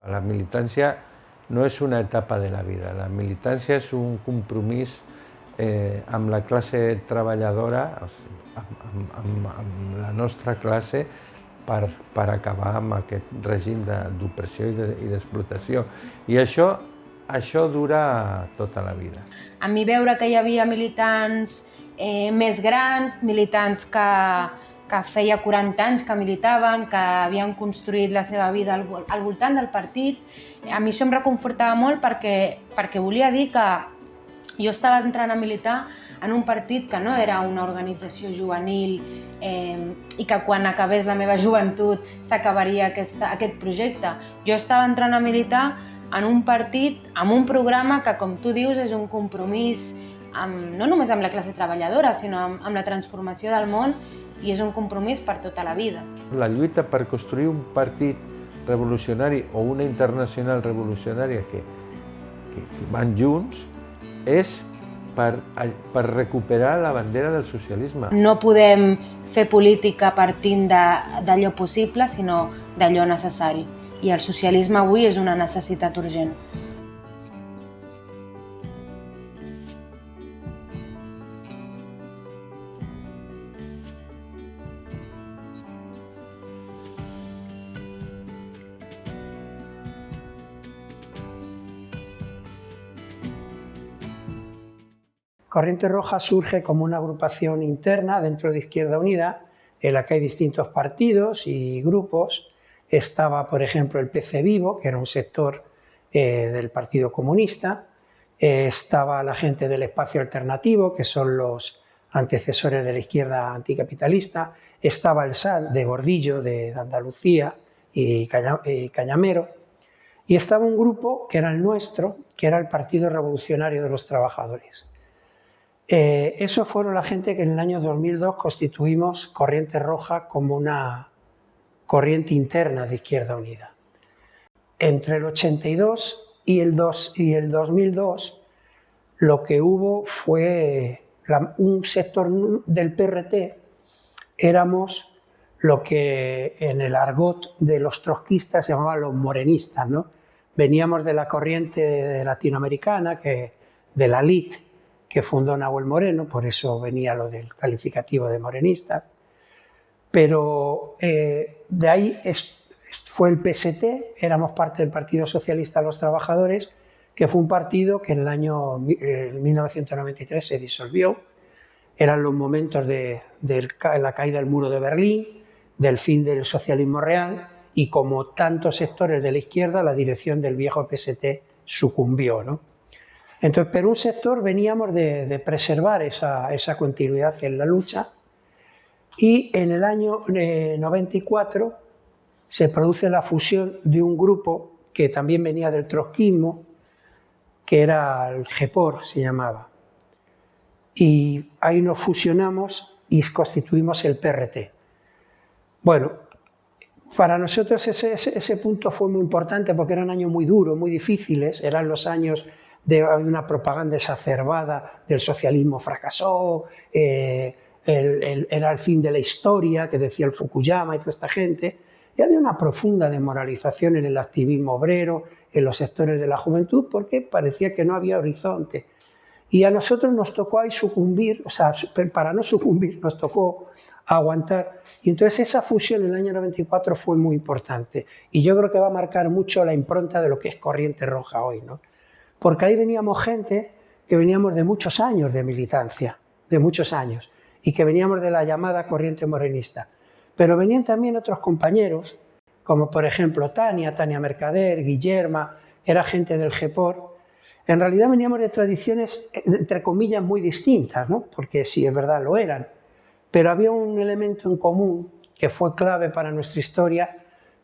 La militància no és una etapa de la vida, la militància és un compromís amb la classe treballadora, amb la nostra classe, per acabar amb aquest règim d'opressió i d'explotació. I això dura tota la vida. A mi veure que hi havia militants més grans, militants que feia 40 anys que militaven, que havien construït la seva vida al voltant del partit, a mi això em reconfortava molt perquè volia dir que jo estava entrant a militar en un partit que no era una organització juvenil i que quan acabés la meva joventut s'acabaria aquest projecte. Jo estava entrant a militar en un partit amb un programa que, com tu dius, és un compromís no només amb la classe treballadora, sinó amb la transformació del món, i és un compromís per tota la vida. La lluita per construir un partit revolucionari o una internacional revolucionària que van junts és per recuperar la bandera del socialisme. No podem fer política partint d'allò possible, sinó d'allò necessari. I el socialisme avui és una necessitat urgent. Corriente Roja surge como una agrupación interna dentro de Izquierda Unida, en la que hay distintos partidos y grupos. Estaba, por ejemplo, el PC Vivo, que era un sector del Partido Comunista. Estaba la gente del Espacio Alternativo, que son los antecesores de la izquierda anticapitalista. Estaba el SAL de Gordillo, de Andalucía, y Cañamero. Y estaba un grupo, que era el nuestro, que era el Partido Revolucionario de los Trabajadores. Esos fueron la gente que en el año 2002 constituimos Corriente Roja como una corriente interna de Izquierda Unida. Entre el 82 y el 2002 lo que hubo fue un sector del PRT, éramos lo que en el argot de los trotskistas se llamaban los morenistas, ¿no? Veníamos de la corriente latinoamericana, de la LIT, que fundó Nahuel Moreno, por eso venía lo del calificativo de morenista, pero de ahí fue el PST, éramos parte del Partido Socialista de los Trabajadores, que fue un partido que en el año 1993 se disolvió. Eran los momentos de la caída del muro de Berlín, del fin del socialismo real, y como tantos sectores de la izquierda, la dirección del viejo PST sucumbió, ¿no? Entonces, pero un sector veníamos de preservar esa continuidad en la lucha, y en el año 94 se produce la fusión de un grupo que también venía del trotskismo, que era el GEPOR, se llamaba. Y ahí nos fusionamos y constituimos el PRT. Bueno, para nosotros ese punto fue muy importante porque eran años muy duros, muy difíciles, eran los años de una propaganda exacerbada del socialismo fracasó, era el fin de la historia, que decía el Fukuyama y toda esta gente, y había una profunda desmoralización en el activismo obrero, en los sectores de la juventud, porque parecía que no había horizonte. Y a nosotros nos tocó ahí sucumbir, o sea, para no sucumbir nos tocó aguantar. Y entonces esa fusión en el año 94 fue muy importante. Y yo creo que va a marcar mucho la impronta de lo que es Corriente Roja hoy, ¿no? Porque ahí veníamos gente que veníamos de muchos años de militancia, de muchos años, y que veníamos de la llamada corriente morenista. Pero venían también otros compañeros, como por ejemplo Tania Mercader, Guillerma, que era gente del GEPOR. En realidad veníamos de tradiciones, entre comillas, muy distintas, ¿no? Porque sí, es verdad, lo eran. Pero había un elemento en común que fue clave para nuestra historia,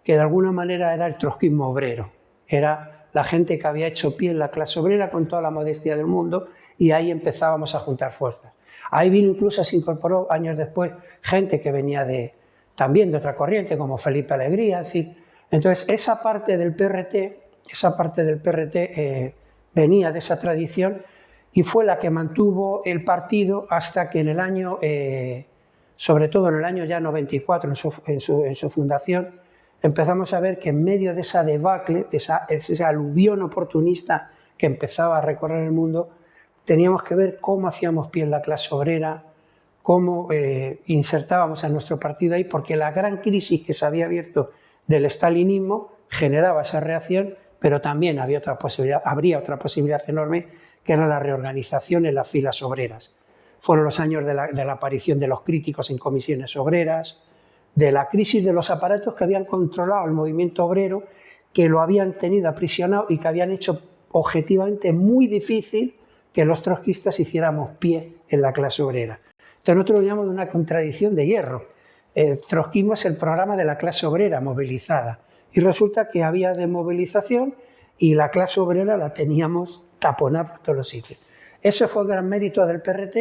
que de alguna manera era el trotskismo obrero. Era la gente que había hecho pie en la clase obrera con toda la modestia del mundo, y ahí empezábamos a juntar fuerzas. Ahí vino, incluso se incorporó años después gente que venía también de otra corriente, como Felipe Alegría, es decir, entonces esa parte del PRT venía de esa tradición y fue la que mantuvo el partido hasta que en el año, sobre todo en el año ya 94, en su fundación, empezamos a ver que en medio de esa debacle, de ese aluvión oportunista que empezaba a recorrer el mundo, teníamos que ver cómo hacíamos pie en la clase obrera, cómo insertábamos a nuestro partido ahí, porque la gran crisis que se había abierto del estalinismo generaba esa reacción, pero también habría otra posibilidad enorme, que era la reorganización en las filas obreras. Fueron los años de la aparición de los críticos en comisiones obreras, de la crisis de los aparatos que habían controlado el movimiento obrero, que lo habían tenido aprisionado y que habían hecho objetivamente muy difícil que los trotskistas hiciéramos pie en la clase obrera. Entonces nosotros lo llamamos una contradicción de hierro. El trotskismo es el programa de la clase obrera movilizada y resulta que había desmovilización y la clase obrera la teníamos taponada por todos los sitios. Ese fue el gran mérito del PRT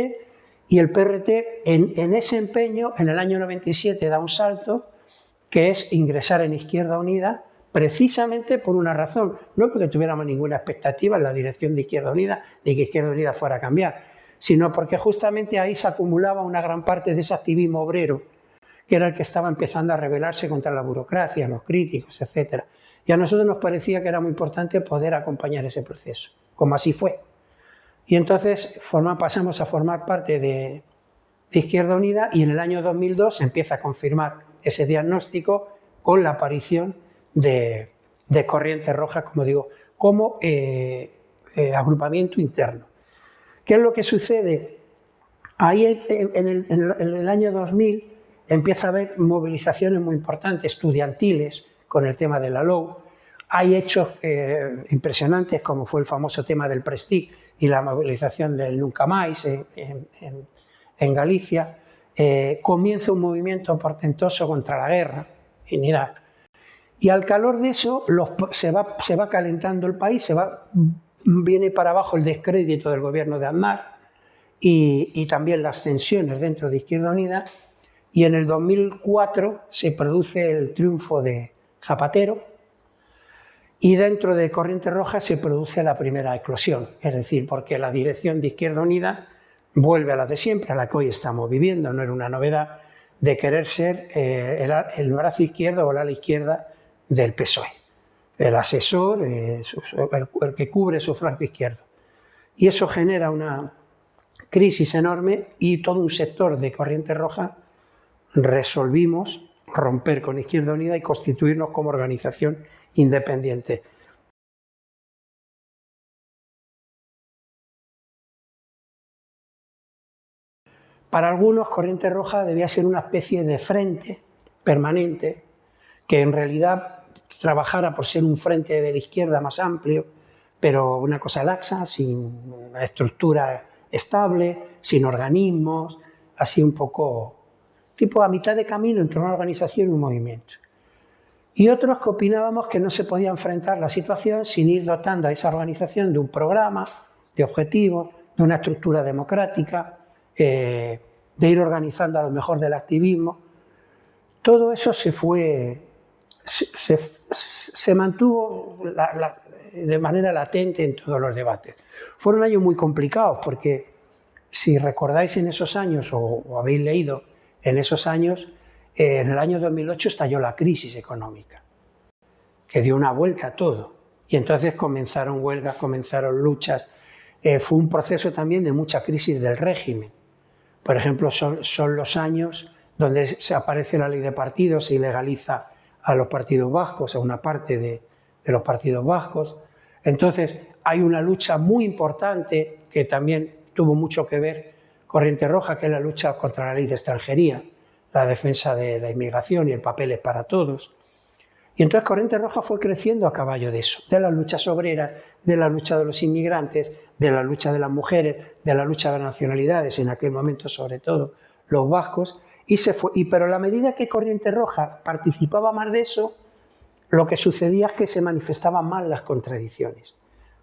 y el PRT en ese empeño en el año 97 da un salto que es ingresar en Izquierda Unida precisamente por una razón, no porque tuviéramos ninguna expectativa en la dirección de Izquierda Unida ni que Izquierda Unida fuera a cambiar, sino porque justamente ahí se acumulaba una gran parte de ese activismo obrero, que era el que estaba empezando a rebelarse contra la burocracia, los críticos, etc. Y a nosotros nos parecía que era muy importante poder acompañar ese proceso, como así fue. Y entonces pasamos a formar parte de Izquierda Unida y en el año 2002 se empieza a confirmar ese diagnóstico con la aparición de Corriente Roja, como digo, como agrupamiento interno. ¿Qué es lo que sucede? Ahí en el año 2000 empieza a haber movilizaciones muy importantes, estudiantiles, con el tema de la LOU. Hay hechos impresionantes, como fue el famoso tema del Prestige y la movilización del Nunca Más en Galicia. Comienza un movimiento portentoso contra la guerra en Irak. Y al calor de eso se va calentando el país, viene para abajo el descrédito del gobierno de Aznar y también las tensiones dentro de Izquierda Unida. Y en el 2004 se produce el triunfo de Zapatero y dentro de Corriente Roja se produce la primera eclosión, es decir, porque la dirección de Izquierda Unida vuelve a la de siempre, a la que hoy estamos viviendo, no era una novedad, de querer ser el brazo izquierdo o el ala izquierda del PSOE, el asesor, el que cubre su flanco izquierdo. Y eso genera una crisis enorme y todo un sector de Corriente Roja resolvimos romper con Izquierda Unida y constituirnos como organización independiente. Para algunos, Corriente Roja debía ser una especie de frente permanente que en realidad trabajara por ser un frente de la izquierda más amplio, pero una cosa laxa, sin una estructura estable, sin organismos, así un poco tipo a mitad de camino entre una organización y un movimiento. Y otros que opinábamos que no se podía enfrentar la situación sin ir dotando a esa organización de un programa, de objetivos, de una estructura democrática, de ir organizando a lo mejor del activismo. Todo eso se mantuvo de manera latente en todos los debates. Fueron años muy complicados porque si recordáis en esos años o habéis leído en esos años, en el año 2008 estalló la crisis económica, que dio una vuelta a todo. Y entonces comenzaron huelgas, comenzaron luchas. Fue un proceso también de mucha crisis del régimen. Por ejemplo, son los años donde se aparece la ley de partidos, se ilegaliza a los partidos vascos, a una parte de los partidos vascos. Entonces hay una lucha muy importante que también tuvo mucho que ver Corriente Roja, que es la lucha contra la ley de extranjería, la defensa de la inmigración y el papel es para todos. Y entonces Corriente Roja fue creciendo a caballo de eso, de las luchas obreras, de la lucha de los inmigrantes, de la lucha de las mujeres, de la lucha de las nacionalidades, en aquel momento sobre todo los vascos, pero a la medida que Corriente Roja participaba más de eso, lo que sucedía es que se manifestaban más las contradicciones.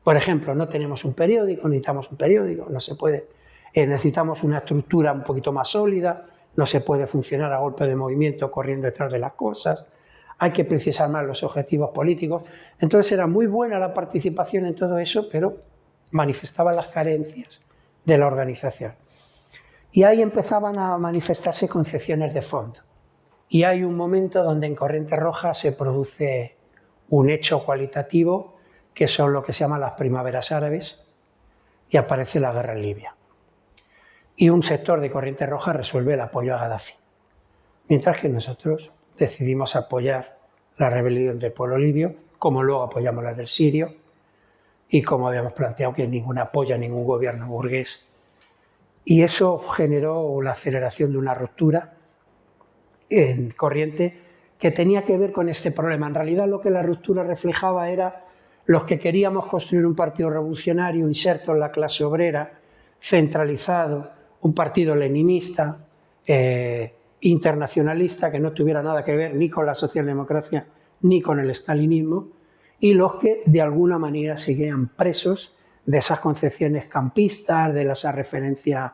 Por ejemplo, no tenemos un periódico, necesitamos un periódico, no se puede, necesitamos una estructura un poquito más sólida, no se puede funcionar a golpe de movimiento corriendo detrás de las cosas, hay que precisar más los objetivos políticos. Entonces era muy buena la participación en todo eso, pero manifestaba las carencias de la organización. Y ahí empezaban a manifestarse concepciones de fondo. y hay un momento donde en Corriente Roja se produce un hecho cualitativo que son lo que se llaman las primaveras árabes y aparece la guerra en Libia. Y un sector de Corriente Roja resuelve el apoyo a Gaddafi, mientras que nosotros decidimos apoyar la rebelión del pueblo libio, como luego apoyamos la del sirio y como habíamos planteado que ningún apoyo a ningún gobierno burgués. Y eso generó la aceleración de una ruptura en Corriente que tenía que ver con este problema. En realidad lo que la ruptura reflejaba era los que queríamos construir un partido revolucionario inserto en la clase obrera, centralizado, un partido leninista, internacionalista, que no tuviera nada que ver ni con la socialdemocracia ni con el estalinismo, y los que de alguna manera seguían presos de esas concepciones campistas, de esa referencia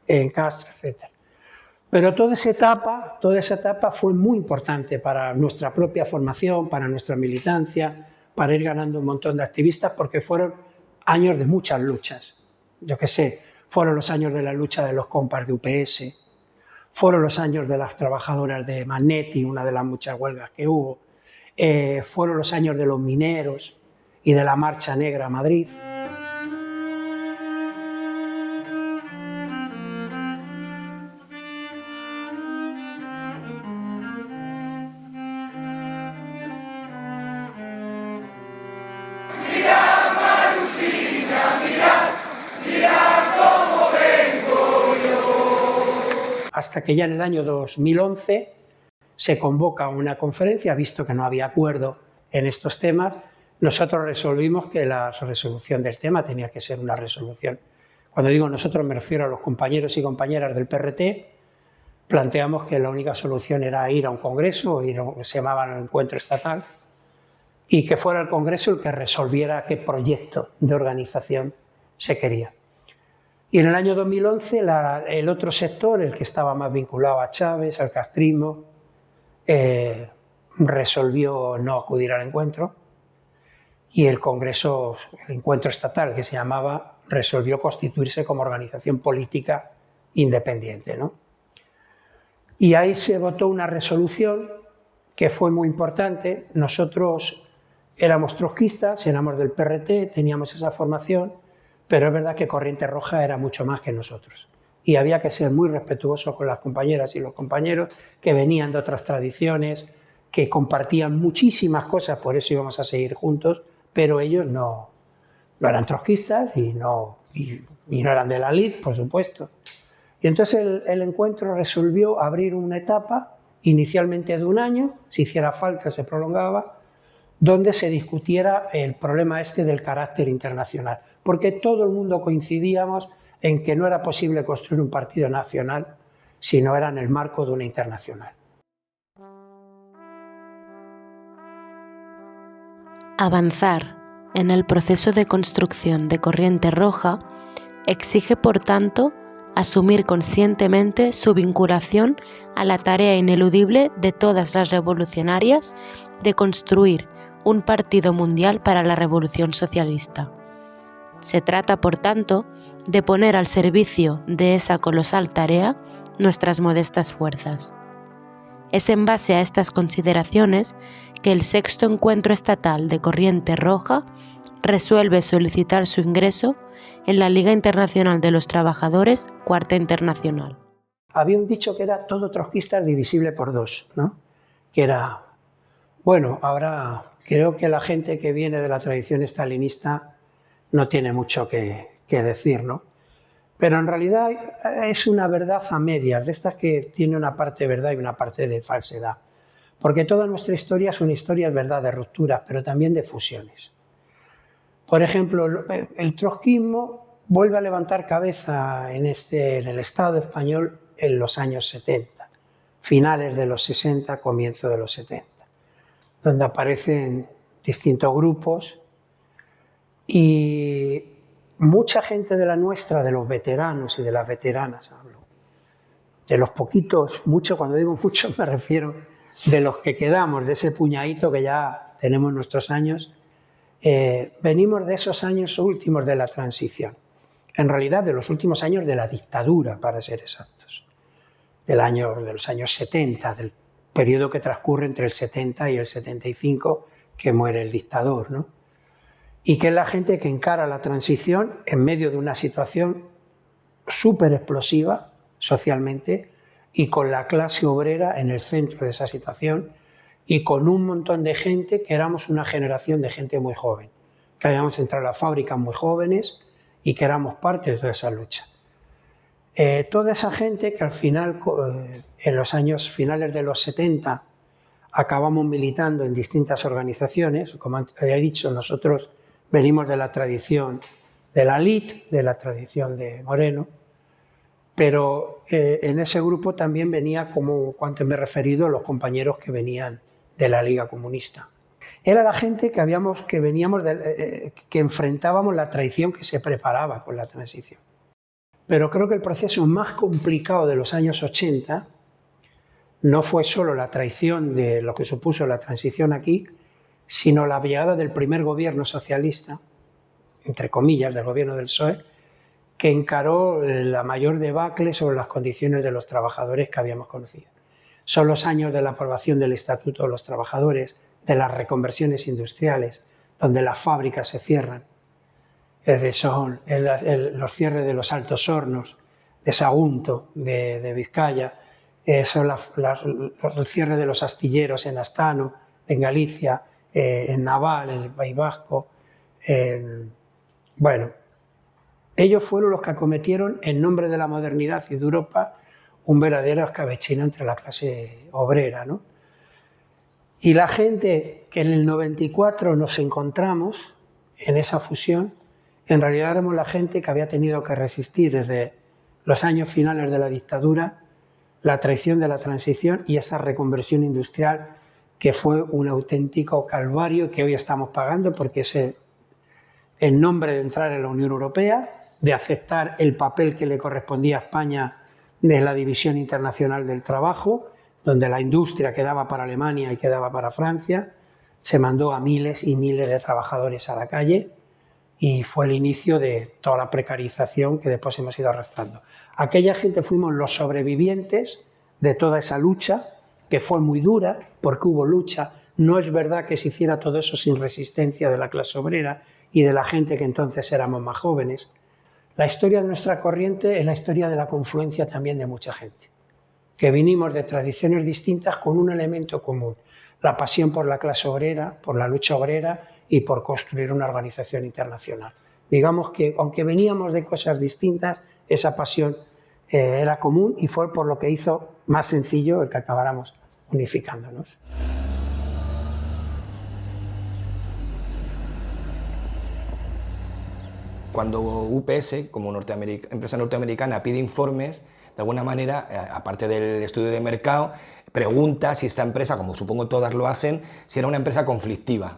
en Castro, etc. Pero toda esa etapa fue muy importante para nuestra propia formación, para nuestra militancia, para ir ganando un montón de activistas, porque fueron años de muchas luchas. Yo qué sé, fueron los años de la lucha de los compas de UPS, fueron los años de las trabajadoras de Magneti, una de las muchas huelgas que hubo, fueron los años de los mineros y de la Marcha Negra a Madrid. Hasta que ya en el año 2011 se convoca una conferencia, visto que no había acuerdo en estos temas, nosotros resolvimos que la resolución del tema tenía que ser una resolución. Cuando digo nosotros me refiero a los compañeros y compañeras del PRT, planteamos que la única solución era ir a un congreso, ir a lo que se llamaba el encuentro estatal, y que fuera el congreso el que resolviera qué proyecto de organización se quería. Y en el año 2011 el otro sector, el que estaba más vinculado a Chávez, al castrismo, resolvió no acudir al encuentro y el Congreso, el encuentro estatal que se llamaba, resolvió constituirse como organización política independiente, ¿no? Y ahí se votó una resolución que fue muy importante. Nosotros éramos trotskistas, éramos del PRT, teníamos esa formación, pero es verdad que Corriente Roja era mucho más que nosotros. Y había que ser muy respetuosos con las compañeras y los compañeros que venían de otras tradiciones, que compartían muchísimas cosas, por eso íbamos a seguir juntos, pero ellos no eran trotskistas y no eran de la lid, por supuesto. Y entonces el encuentro resolvió abrir una etapa, inicialmente de un año, si hiciera falta se prolongaba, donde se discutiera el problema este del carácter internacional, porque todo el mundo coincidíamos en que no era posible construir un partido nacional si no era en el marco de una internacional. Avanzar en el proceso de construcción de Corriente Roja exige, por tanto, asumir conscientemente su vinculación a la tarea ineludible de todas las revolucionarias de construir un partido mundial para la revolución socialista. Se trata, por tanto, de poner al servicio de esa colosal tarea nuestras modestas fuerzas. Es en base a estas consideraciones que el sexto encuentro estatal de Corriente Roja resuelve solicitar su ingreso en la Liga Internacional de los Trabajadores, Cuarta Internacional. Había un dicho que era todo trotskista es divisible por dos, ¿no? Que era, bueno, ahora creo que la gente que viene de la tradición estalinista no tiene mucho que decir, ¿no? Pero en realidad es una verdad a medias, de estas que tiene una parte de verdad y una parte de falsedad. Porque toda nuestra historia es una historia, es verdad, de rupturas, pero también de fusiones. Por ejemplo, el trotskismo vuelve a levantar cabeza en el Estado español en los años 70, finales de los 60, comienzo de los 70, donde aparecen distintos grupos y mucha gente de la nuestra, de los veteranos y de las veteranas, hablo, de los poquitos, mucho, cuando digo mucho me refiero de los que quedamos, de ese puñadito que ya tenemos nuestros años, venimos de esos años últimos de la transición, en realidad de los últimos años de la dictadura, para ser exactos, de los años 70, periodo que transcurre entre el 70 y el 75, que muere el dictador, ¿no? Y que es la gente que encara la transición en medio de una situación súper explosiva socialmente y con la clase obrera en el centro de esa situación y con un montón de gente que éramos una generación de gente muy joven, que habíamos entrado a la fábrica muy jóvenes y que éramos parte de toda esa lucha. Toda esa gente que al final, en los años finales de los 70, acabamos militando en distintas organizaciones. Como he dicho, nosotros venimos de la tradición de la LIT, de la tradición de Moreno, pero en ese grupo también venía, como antes me he referido, los compañeros que venían de la Liga Comunista. Era la gente que enfrentábamos la traición que se preparaba con la transición. Pero creo que el proceso más complicado de los años 80 no fue solo la traición de lo que supuso la transición aquí, sino la llegada del primer gobierno socialista, entre comillas, del gobierno del PSOE, que encaró la mayor debacle sobre las condiciones de los trabajadores que habíamos conocido. Son los años de la aprobación del Estatuto de los Trabajadores, de las reconversiones industriales, donde las fábricas se cierran. Son los cierres de los Altos Hornos, de Sagunto, de Vizcaya, son el cierre de los astilleros en Astano, en Galicia, en Naval, en el País Vasco. Bueno, ellos fueron los que acometieron, en nombre de la modernidad y de Europa, un verdadero escabechino entre la clase obrera, ¿no? Y la gente que en el 94 nos encontramos en esa fusión, en realidad éramos la gente que había tenido que resistir desde los años finales de la dictadura la traición de la transición y esa reconversión industrial que fue un auténtico calvario que hoy estamos pagando, porque es en nombre de entrar en la Unión Europea, de aceptar el papel que le correspondía a España de la División Internacional del Trabajo, donde la industria quedaba para Alemania y quedaba para Francia, se mandó a miles y miles de trabajadores a la calle y fue el inicio de toda la precarización que después hemos ido arrastrando. Aquella gente fuimos los sobrevivientes de toda esa lucha, que fue muy dura, porque hubo lucha. No es verdad que se hiciera todo eso sin resistencia de la clase obrera y de la gente que entonces éramos más jóvenes. La historia de nuestra corriente es la historia de la confluencia también de mucha gente, que vinimos de tradiciones distintas con un elemento común: la pasión por la clase obrera, por la lucha obrera y por construir una organización internacional. Digamos que, aunque veníamos de cosas distintas, esa pasión era común y fue por lo que hizo más sencillo el que acabáramos unificándonos. Cuando UPS, como empresa norteamericana, pide informes, de alguna manera, aparte del estudio de mercado, pregunta si esta empresa, como supongo todas lo hacen, si era una empresa conflictiva.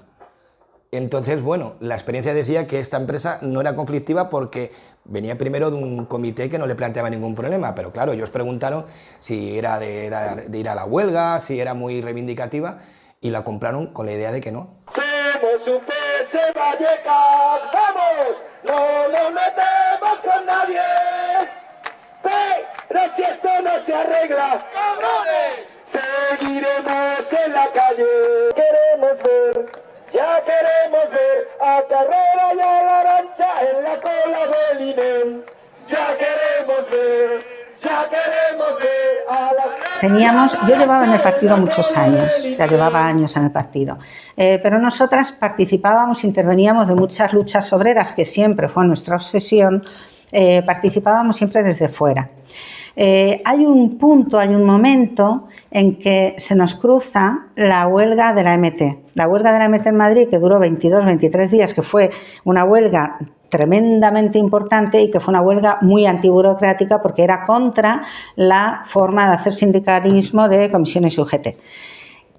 Entonces, bueno, la experiencia decía que esta empresa no era conflictiva porque venía primero de un comité que no le planteaba ningún problema, pero claro, ellos preguntaron si era de ir a la huelga, si era muy reivindicativa, y la compraron con la idea de que no. Somos UPS Vallecas, ¡vamos! No nos metemos con nadie, pero si esto no se arregla, ¡cabrones! Seguiremos en la calle. Ya queremos ver a Carrera y a la Arancha en la cola del INEM. Ya queremos ver a las... Yo llevaba en el partido muchos años, ya llevaba años en el partido, pero nosotras participábamos, interveníamos de muchas luchas obreras, que siempre fue nuestra obsesión, participábamos siempre desde fuera. Hay un momento en que se nos cruza la huelga de la MT. La huelga de la MT en Madrid, que duró 23 días, que fue una huelga tremendamente importante y que fue una huelga muy antiburocrática porque era contra la forma de hacer sindicalismo de comisiones y UGT.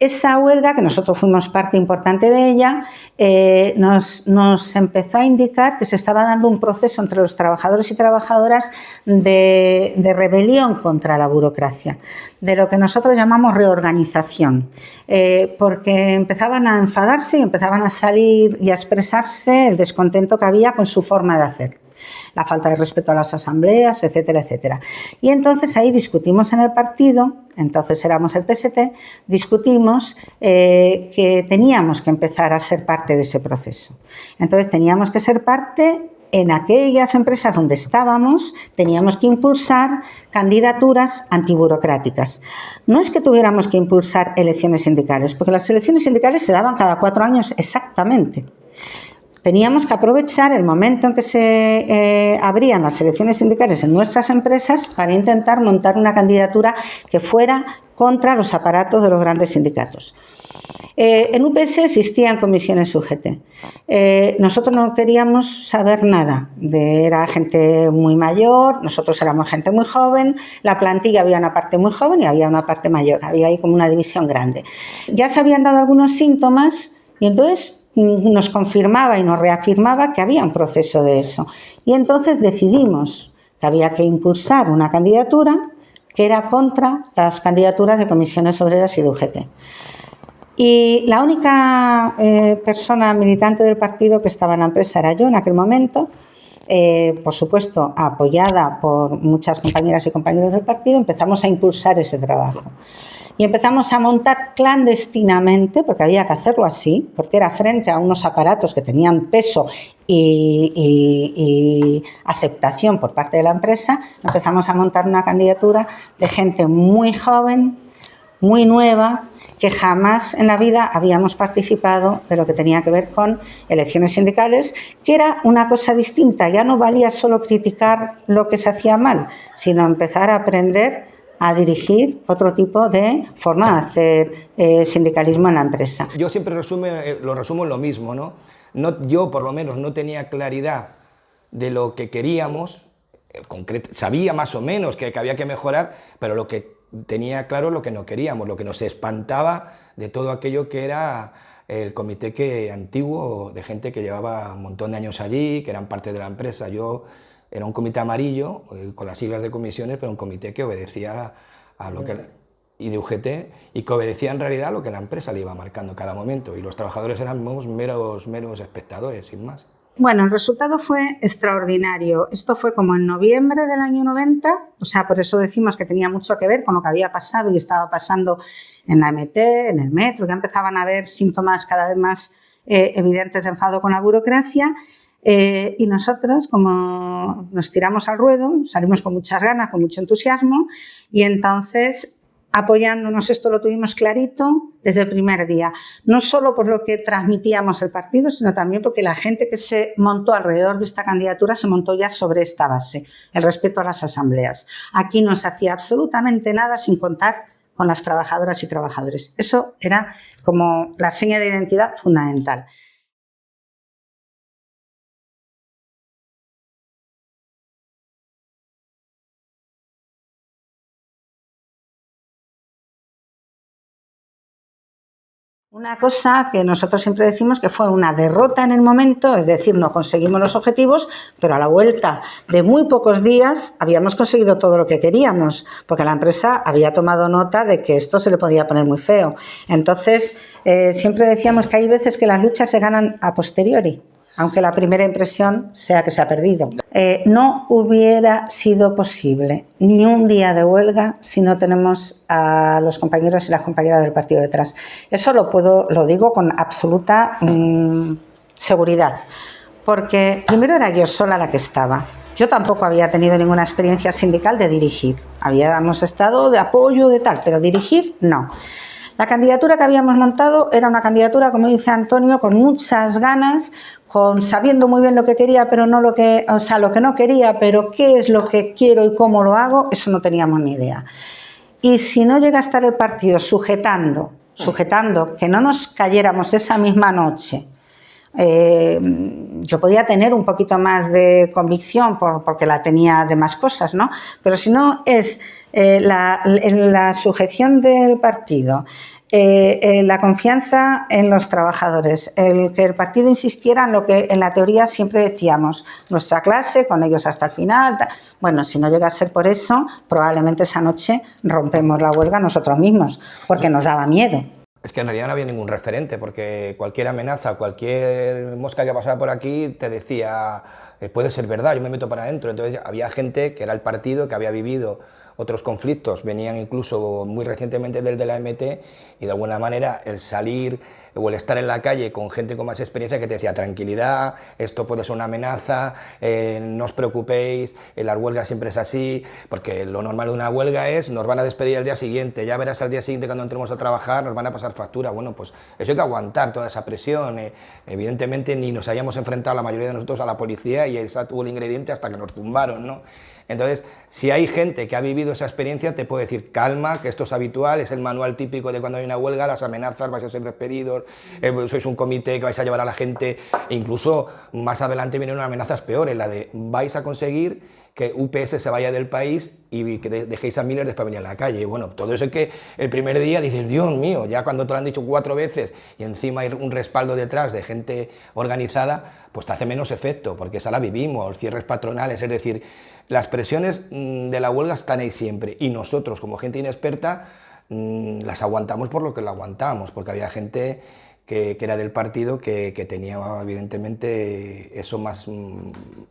Esa huelga, que nosotros fuimos parte importante de ella, nos empezó a indicar que se estaba dando un proceso entre los trabajadores y trabajadoras de rebelión contra la burocracia, de lo que nosotros llamamos reorganización, porque empezaban a enfadarse y empezaban a salir y a expresarse el descontento que había con su forma de hacer. la falta de respeto a las asambleas, etcétera, etcétera. Y entonces ahí discutimos en el partido, entonces éramos el PST, discutimos que teníamos que empezar a ser parte de ese proceso. Entonces teníamos que ser parte. En aquellas empresas donde estábamos teníamos que impulsar candidaturas antiburocráticas. No es que tuviéramos que impulsar elecciones sindicales, porque las elecciones sindicales se daban cada 4 años exactamente. Teníamos que aprovechar el momento en que se abrían las elecciones sindicales en nuestras empresas para intentar montar una candidatura que fuera contra los aparatos de los grandes sindicatos. En UPS existían comisiones UGT. Nosotros no queríamos saber nada. Era gente muy mayor, nosotros éramos gente muy joven, la plantilla había una parte muy joven y había una parte mayor, había ahí como una división grande. Ya se habían dado algunos síntomas y entonces nos confirmaba y nos reafirmaba que había un proceso de eso. Y entonces decidimos que había que impulsar una candidatura que era contra las candidaturas de comisiones obreras y de UGT. Y la única persona militante del partido que estaba en la empresa era yo en aquel momento, por supuesto apoyada por muchas compañeras y compañeros del partido. Empezamos a impulsar ese trabajo y empezamos a montar clandestinamente, porque había que hacerlo así, porque era frente a unos aparatos que tenían peso y aceptación por parte de la empresa. Empezamos a montar una candidatura de gente muy joven, muy nueva, que jamás en la vida habíamos participado de lo que tenía que ver con elecciones sindicales, que era una cosa distinta. Ya no valía solo criticar lo que se hacía mal, sino empezar a aprender a dirigir otro tipo de forma de hacer sindicalismo en la empresa. Yo siempre lo resumo en lo mismo, ¿no? Yo, por lo menos, no tenía claridad de lo que queríamos, sabía más o menos que había que mejorar, pero lo que tenía claro lo que no queríamos, lo que nos espantaba de todo aquello que era el comité antiguo, de gente que llevaba un montón de años allí, que eran parte de la empresa. Yo era un comité amarillo, con las siglas de comisiones, pero un comité que obedecía a lo que... y de UGT, y que obedecía en realidad a lo que la empresa le iba marcando en cada momento, y los trabajadores éramos meros espectadores, sin más. Bueno, el resultado fue extraordinario. Esto fue como en noviembre del año 90, o sea, por eso decimos que tenía mucho que ver con lo que había pasado y estaba pasando en la MT, en el metro, ya empezaban a haber síntomas cada vez más evidentes de enfado con la burocracia, y nosotros, como nos tiramos al ruedo, salimos con muchas ganas, con mucho entusiasmo, y entonces apoyándonos, esto lo tuvimos clarito desde el primer día, no solo por lo que transmitíamos el partido, sino también porque la gente que se montó alrededor de esta candidatura se montó ya sobre esta base, el respeto a las asambleas. Aquí no se hacía absolutamente nada sin contar con las trabajadoras y trabajadores. Eso era como la seña de identidad fundamental. Una cosa que nosotros siempre decimos que fue una derrota en el momento, es decir, no conseguimos los objetivos, pero a la vuelta de muy pocos días habíamos conseguido todo lo que queríamos, porque la empresa había tomado nota de que esto se le podía poner muy feo. Entonces, siempre decíamos que hay veces que las luchas se ganan a posteriori, aunque la primera impresión sea que se ha perdido. No hubiera sido posible ni un día de huelga si no tenemos a los compañeros y las compañeras del partido detrás. Eso lo digo con absoluta seguridad, porque primero era yo sola la que estaba. Yo tampoco había tenido ninguna experiencia sindical de dirigir. Habíamos estado de apoyo, de tal, pero dirigir no. La candidatura que habíamos montado era una candidatura, como dice Antonio, con muchas ganas, sabiendo muy bien lo que quería, pero no lo que no quería, pero qué es lo que quiero y cómo lo hago, eso no teníamos ni idea. Y si no llega a estar el partido sujetando que no nos cayéramos esa misma noche, yo podía tener un poquito más de convicción porque la tenía de más cosas, ¿no? Pero si no es la sujeción del partido, la confianza en los trabajadores, el que el partido insistiera en lo que en la teoría siempre decíamos, nuestra clase, con ellos hasta el final. Bueno, si no llega a ser por eso, probablemente esa noche rompemos la huelga nosotros mismos, porque nos daba miedo. Es que en realidad no había ningún referente, porque cualquier amenaza, cualquier mosca que pasaba por aquí te decía, puede ser verdad, yo me meto para adentro. Entonces había gente que era el partido, que había vivido otros conflictos, venían incluso muy recientemente desde la MT, y de alguna manera el salir o el estar en la calle con gente con más experiencia que te decía, tranquilidad, esto puede ser una amenaza, no os preocupéis, las huelgas siempre es así, porque lo normal de una huelga es, nos van a despedir al día siguiente, ya verás al día siguiente cuando entremos a trabajar, nos van a pasar factura. Bueno, pues eso hay que aguantar, toda esa presión. Evidentemente ni nos hayamos enfrentado la mayoría de nosotros a la policía, y esa tuvo el ingrediente hasta que nos tumbaron, ¿no? Entonces, si hay gente que ha vivido esa experiencia, te puede decir, calma, que esto es habitual, es el manual típico de cuando hay una huelga, las amenazas, vais a ser despedidos, sois un comité que vais a llevar a la gente, e incluso más adelante vienen unas amenazas peores, la de vais a conseguir que UPS se vaya del país y que dejéis a miles de familias en la calle. Bueno, todo eso es que el primer día dices, Dios mío, ya cuando te lo han dicho 4 veces y encima hay un respaldo detrás de gente organizada, pues te hace menos efecto, porque esa la vivimos, cierres patronales, es decir, las presiones de la huelga están ahí siempre, y nosotros como gente inexperta las aguantamos por lo que la aguantamos, porque había gente que era del partido que tenía evidentemente eso más,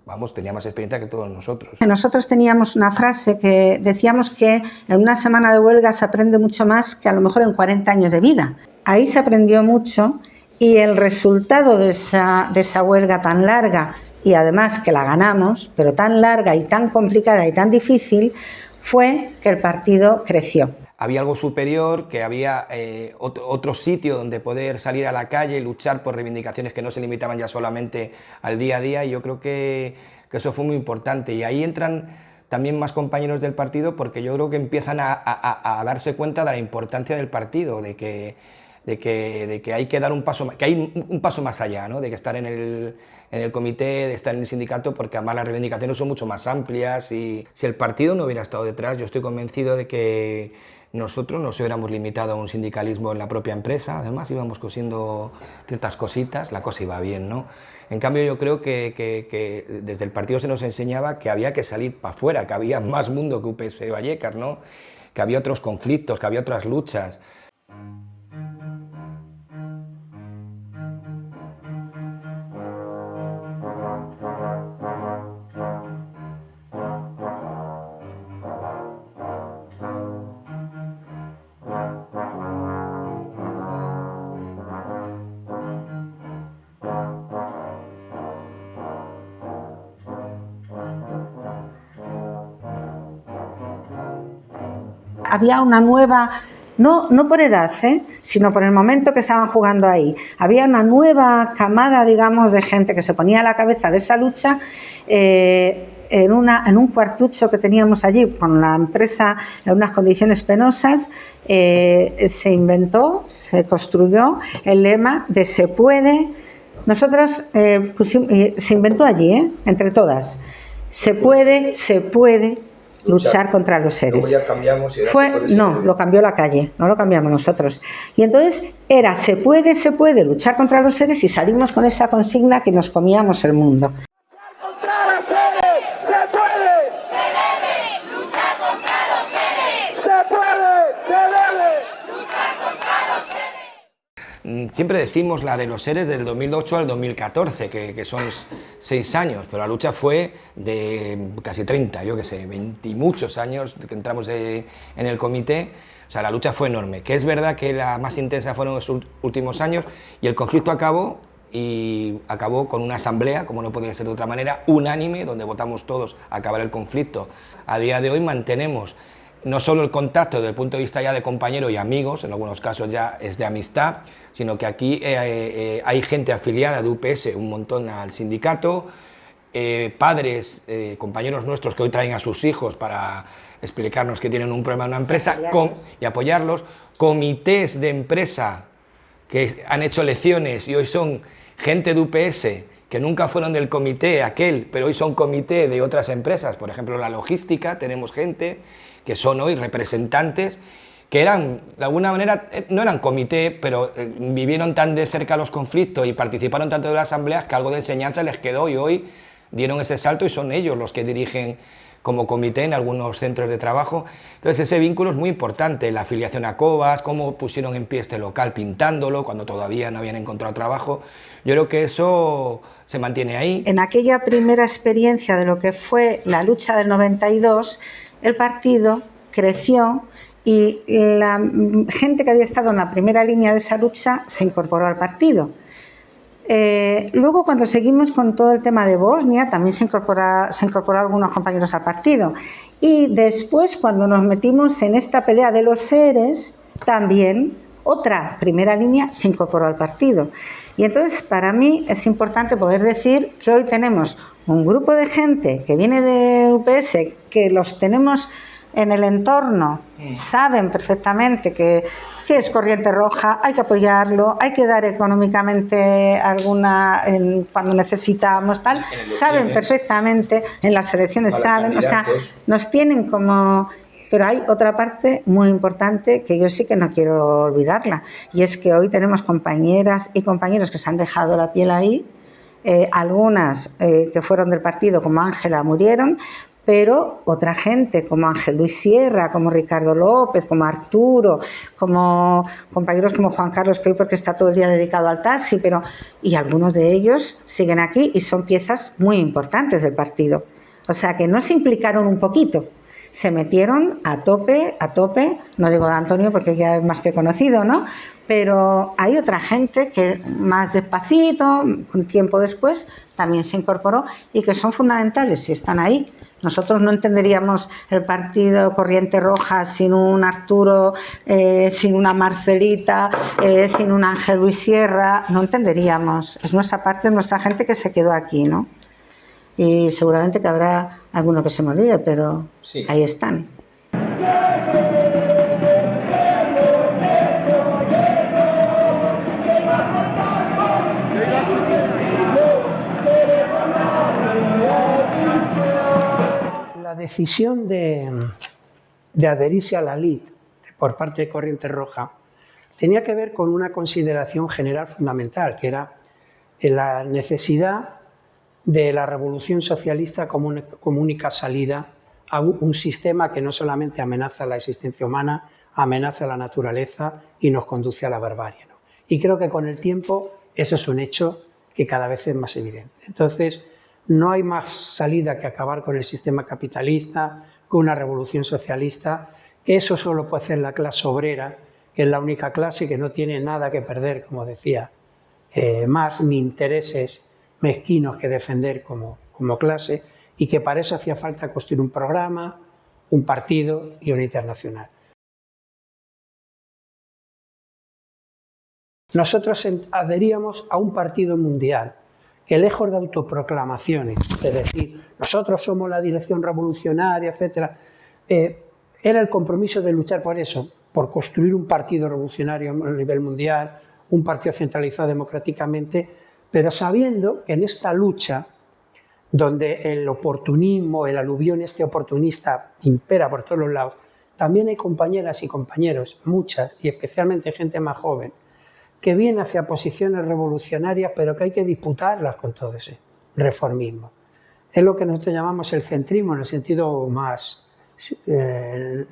vamos, tenía más experiencia que todos nosotros. Nosotros teníamos una frase que decíamos que en una semana de huelga se aprende mucho más que a lo mejor en 40 años de vida. Ahí se aprendió mucho, y el resultado de esa huelga tan larga, y además que la ganamos, pero tan larga y tan complicada y tan difícil, fue que el partido creció. Había algo superior, que había otro sitio donde poder salir a la calle y luchar por reivindicaciones que no se limitaban ya solamente al día a día, y yo creo que eso fue muy importante. Y ahí entran también más compañeros del partido, porque yo creo que empiezan a darse cuenta de la importancia del partido, de que hay que dar un paso, que hay un paso más allá, ¿no? De que estar en el comité, de estar en el sindicato, porque además las reivindicaciones son mucho más amplias, y si el partido no hubiera estado detrás, yo estoy convencido de que nosotros nos hubiéramos limitado a un sindicalismo en la propia empresa, además íbamos cosiendo ciertas cositas, la cosa iba bien, ¿no? En cambio yo creo que desde el partido se nos enseñaba que había que salir para afuera, que había más mundo que UPS Vallecas, ¿no? Que había otros conflictos, que había otras luchas. Había una nueva, no por edad, sino por el momento que estaban jugando ahí. Había una nueva camada, digamos, de gente que se ponía a la cabeza de esa lucha. En un cuartucho que teníamos allí con la empresa en unas condiciones penosas, se construyó el lema de se puede. Nosotros se inventó allí, entre todas, se puede luchar contra los seres. Luego ya cambiamos y ahora No, lo cambió la calle, no lo cambiamos nosotros. Y entonces era se puede luchar contra los seres, y salimos con esa consigna que nos comíamos el mundo. Siempre decimos la de los seres del 2008 al 2014, que son 6 años, pero la lucha fue de casi 30, yo qué sé, 20 y muchos años que entramos en el comité. O sea, la lucha fue enorme, que es verdad que la más intensa fueron los últimos años, y el conflicto acabó con una asamblea, como no podía ser de otra manera, unánime, donde votamos todos a acabar el conflicto. A día de hoy mantenemos no solo el contacto desde el punto de vista ya de compañeros y amigos, en algunos casos ya es de amistad, sino que aquí hay gente afiliada de UPS, un montón al sindicato, padres, compañeros nuestros que hoy traen a sus hijos para explicarnos que tienen un problema en una empresa y apoyarlos, comités de empresa que han hecho lecciones y hoy son gente de UPS que nunca fueron del comité aquel, pero hoy son comité de otras empresas, por ejemplo la logística, tenemos gente que son hoy representantes, que eran, de alguna manera, no eran comité, pero vivieron tan de cerca los conflictos y participaron tanto de las asambleas que algo de enseñanza les quedó, y hoy dieron ese salto y son ellos los que dirigen como comité en algunos centros de trabajo. Entonces ese vínculo es muy importante, la afiliación a COVAS, cómo pusieron en pie este local pintándolo cuando todavía no habían encontrado trabajo. Yo creo que eso se mantiene ahí. En aquella primera experiencia de lo que fue la lucha del 92, el partido creció y la gente que había estado en la primera línea de esa lucha se incorporó al partido. Luego, cuando seguimos con todo el tema de Bosnia, también se incorporaron algunos compañeros al partido. Y después, cuando nos metimos en esta pelea de los seres, también otra primera línea se incorporó al partido. Y entonces, para mí, es importante poder decir que hoy tenemos un grupo de gente que viene de UPS, que los tenemos en el entorno, saben perfectamente que es Corriente Roja, hay que apoyarlo, hay que dar económicamente cuando necesitamos, tal, saben perfectamente, en las elecciones saben, o sea, nos tienen como... Pero hay otra parte muy importante que yo sí que no quiero olvidarla, y es que hoy tenemos compañeras y compañeros que se han dejado la piel ahí, algunas que fueron del partido como Ángela murieron, pero otra gente como Ángel Luis Sierra, como Ricardo López, como Arturo, como compañeros como Juan Carlos, que hoy porque está todo el día dedicado al taxi, y algunos de ellos siguen aquí y son piezas muy importantes del partido. O sea que no se implicaron un poquito, se metieron a tope, no digo de Antonio porque ya es más que conocido, ¿no? Pero hay otra gente que más despacito, un tiempo después, también se incorporó y que son fundamentales y están ahí. Nosotros no entenderíamos el partido Corriente Roja sin un Arturo, sin una Marcelita, sin un Ángel Luis Sierra, no entenderíamos. Es nuestra parte, nuestra gente que se quedó aquí, ¿no? Y seguramente que habrá alguno que se me olvide, pero sí, ahí están. La decisión de adherirse a la LID por parte de Corriente Roja tenía que ver con una consideración general fundamental, que era la necesidad de la revolución socialista como única salida a un sistema que no solamente amenaza la existencia humana, amenaza la naturaleza y nos conduce a la barbarie, ¿no? Y creo que con el tiempo eso es un hecho que cada vez es más evidente. Entonces, no hay más salida que acabar con el sistema capitalista, con una revolución socialista, que eso solo puede hacer la clase obrera, que es la única clase que no tiene nada que perder, como decía Marx, ni intereses mezquinos que defender como clase, y que para eso hacía falta construir un programa, un partido y una internacional. Nosotros adheríamos a un partido mundial que, lejos de autoproclamaciones, es decir, nosotros somos la dirección revolucionaria, etc., era el compromiso de luchar por eso, por construir un partido revolucionario a nivel mundial, un partido centralizado democráticamente, pero sabiendo que en esta lucha, donde el oportunismo, el aluvión oportunista impera por todos los lados, también hay compañeras y compañeros, muchas, y especialmente gente más joven, que viene hacia posiciones revolucionarias, pero que hay que disputarlas con todo ese reformismo. Es lo que nosotros llamamos el centrismo, en el sentido más,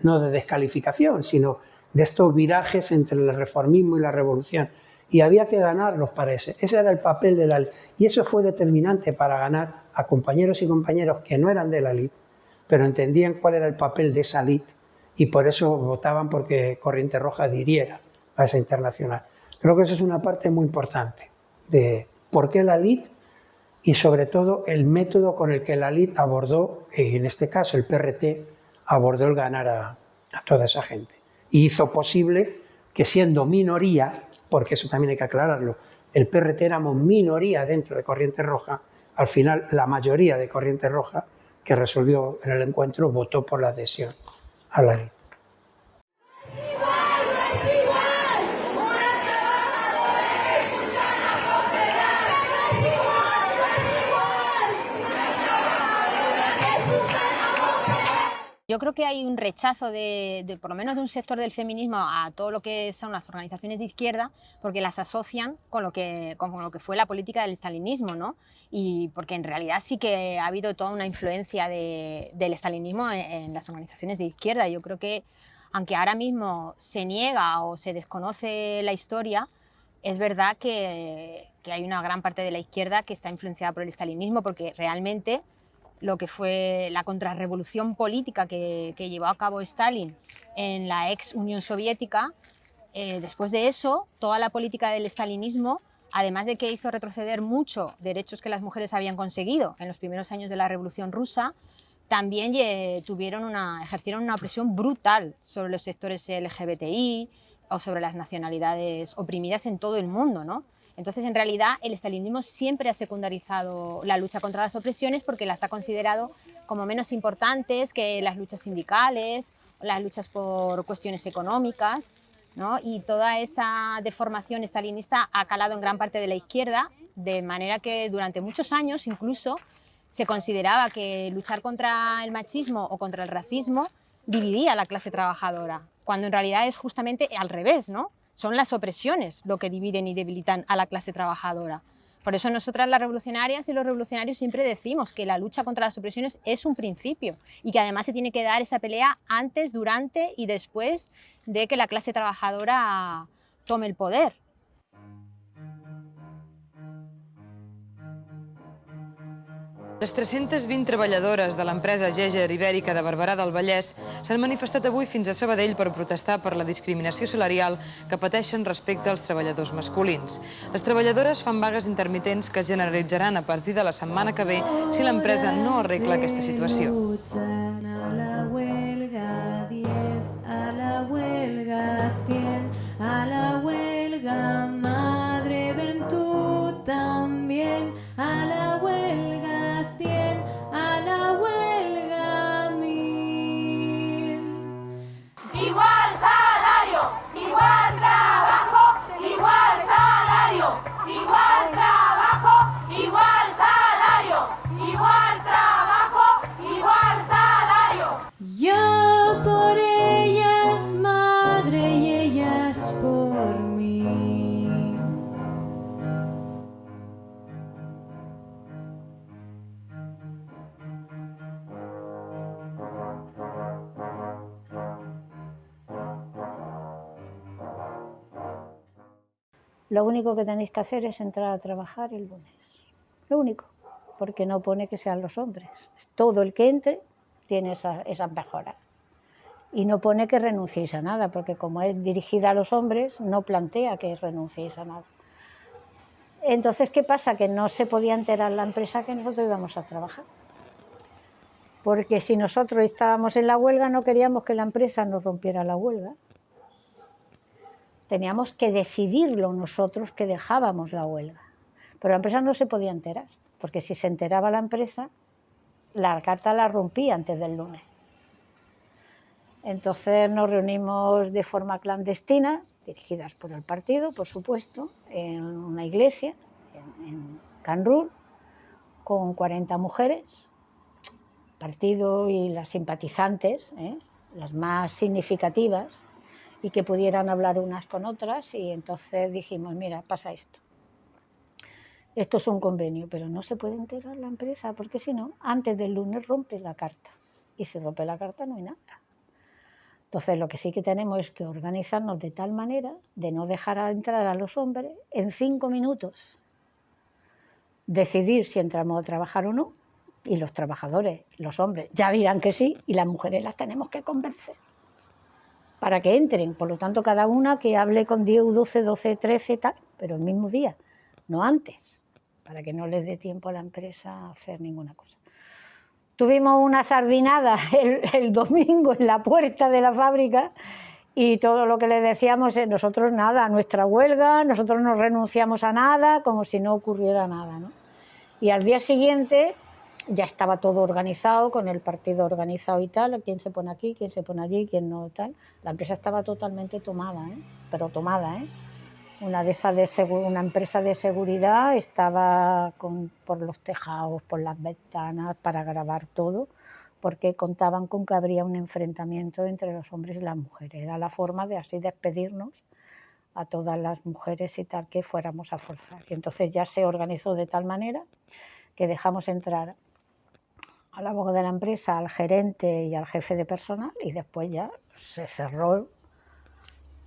no de descalificación, sino de estos virajes entre el reformismo y la revolución. Y había que ganarlos para ese. Ese era el papel de la LID. Y eso fue determinante para ganar a compañeros y compañeros que no eran de la LID, pero entendían cuál era el papel de esa LID y por eso votaban porque Corriente Roja adhiriera a esa internacional. Creo que eso es una parte muy importante de por qué la LID y sobre todo el método con el que la LID abordó, en este caso el PRT, abordó el ganar a toda esa gente. Y hizo posible que siendo minoría, porque eso también hay que aclararlo, el PRT éramos minoría dentro de Corriente Roja, al final la mayoría de Corriente Roja que resolvió en el encuentro votó por la adhesión a la LID. Yo creo que hay un rechazo por lo menos de un sector del feminismo a todo lo que son las organizaciones de izquierda, porque las asocian con lo que fue la política del estalinismo, ¿no? Y porque en realidad sí que ha habido toda una influencia del estalinismo en las organizaciones de izquierda. Yo creo que, aunque ahora mismo se niega o se desconoce la historia, es verdad que hay una gran parte de la izquierda que está influenciada por el estalinismo, porque realmente lo que fue la contrarrevolución política que llevó a cabo Stalin en la ex Unión Soviética, después de eso, toda la política del estalinismo, además de que hizo retroceder mucho derechos que las mujeres habían conseguido en los primeros años de la Revolución Rusa, también ejercieron una opresión brutal sobre los sectores LGBTI o sobre las nacionalidades oprimidas en todo el mundo, ¿no? Entonces, en realidad, el estalinismo siempre ha secundarizado la lucha contra las opresiones porque las ha considerado como menos importantes que las luchas sindicales, las luchas por cuestiones económicas, ¿no? Y toda esa deformación estalinista ha calado en gran parte de la izquierda, de manera que durante muchos años incluso se consideraba que luchar contra el machismo o contra el racismo dividía a la clase trabajadora, cuando en realidad es justamente al revés, ¿no? Son las opresiones lo que dividen y debilitan a la clase trabajadora. Por eso nosotras, las revolucionarias y los revolucionarios, siempre decimos que la lucha contra las opresiones es un principio y que además se tiene que dar esa pelea antes, durante y después de que la clase trabajadora tome el poder. Les 320 treballadores de l'empresa Gèger Ibèrica de Barberà del Vallès s'han manifestat avui fins a Sabadell per protestar per la discriminació salarial que pateixen respecte als treballadors masculins. Les treballadores fan vagues intermitents que es generalitzaran a partir de la setmana que ve si l'empresa no arregla aquesta situació. A la huelga 10, a la huelga 100, a la huelga madre ven tú también, a la huelga 100, a la huelga 1000. Igual salario, igual trabajo, igual salario, igual trabajo, igual salario, igual trabajo, igual salario. Yo por ellas madre y ellas por mí. Lo único que tenéis que hacer es entrar a trabajar el lunes. Lo único, porque no pone que sean los hombres. Todo el que entre tiene esas mejoras. Y no pone que renunciéis a nada, porque como es dirigida a los hombres, no plantea que renunciéis a nada. Entonces, ¿qué pasa? Que no se podía enterar la empresa que nosotros íbamos a trabajar. Porque si nosotros estábamos en la huelga, no queríamos que la empresa nos rompiera la huelga. Teníamos que decidirlo nosotros que dejábamos la huelga. Pero la empresa no se podía enterar, porque si se enteraba la empresa, la carta la rompía antes del lunes. Entonces nos reunimos de forma clandestina, dirigidas por el partido, por supuesto, en una iglesia, en Canrul, con 40 mujeres, partido y las simpatizantes, las más significativas, y que pudieran hablar unas con otras, y entonces dijimos, mira, pasa esto. Esto es un convenio, pero no se puede enterar la empresa, porque si no, antes del lunes rompe la carta. Y si rompe la carta no hay nada. Entonces lo que sí que tenemos es que organizarnos de tal manera de no dejar entrar a los hombres en 5 minutos. Decidir si entramos a trabajar o no, y los trabajadores, los hombres, ya dirán que sí, y las mujeres las tenemos que convencer para que entren. Por lo tanto, cada una que hable con 10, 12, 12, 13, tal, pero el mismo día, no antes, para que no les dé tiempo a la empresa a hacer ninguna cosa. Tuvimos una sardinada el domingo en la puerta de la fábrica y todo lo que le decíamos es nosotros nada, nuestra huelga, nosotros no renunciamos a nada, como si no ocurriera nada, ¿no? Y al día siguiente ya estaba todo organizado, con el partido organizado y tal, quién se pone aquí, quién se pone allí, quién no, tal. La empresa estaba totalmente tomada, pero tomada, una empresa de seguridad estaba por los tejados, por las ventanas, para grabar todo, porque contaban con que habría un enfrentamiento entre los hombres y las mujeres. Era la forma de así despedirnos a todas las mujeres y tal que fuéramos a forzar. Y entonces ya se organizó de tal manera que dejamos entrar al abogado de la empresa, al gerente y al jefe de personal, y después ya se cerró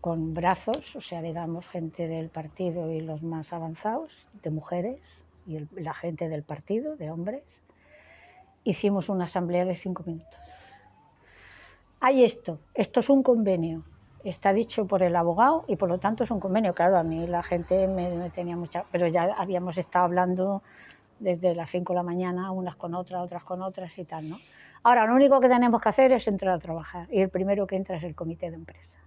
con brazos, o sea, digamos, gente del partido y los más avanzados, de mujeres, y la gente del partido, de hombres. Hicimos una asamblea de 5 minutos. Hay esto es un convenio, está dicho por el abogado y por lo tanto es un convenio. Claro, a mí la gente me tenía mucha, pero ya habíamos estado hablando desde las 5 de la mañana, unas con otras y tal, ¿no? Ahora, lo único que tenemos que hacer es entrar a trabajar, y el primero que entra es el comité de empresa.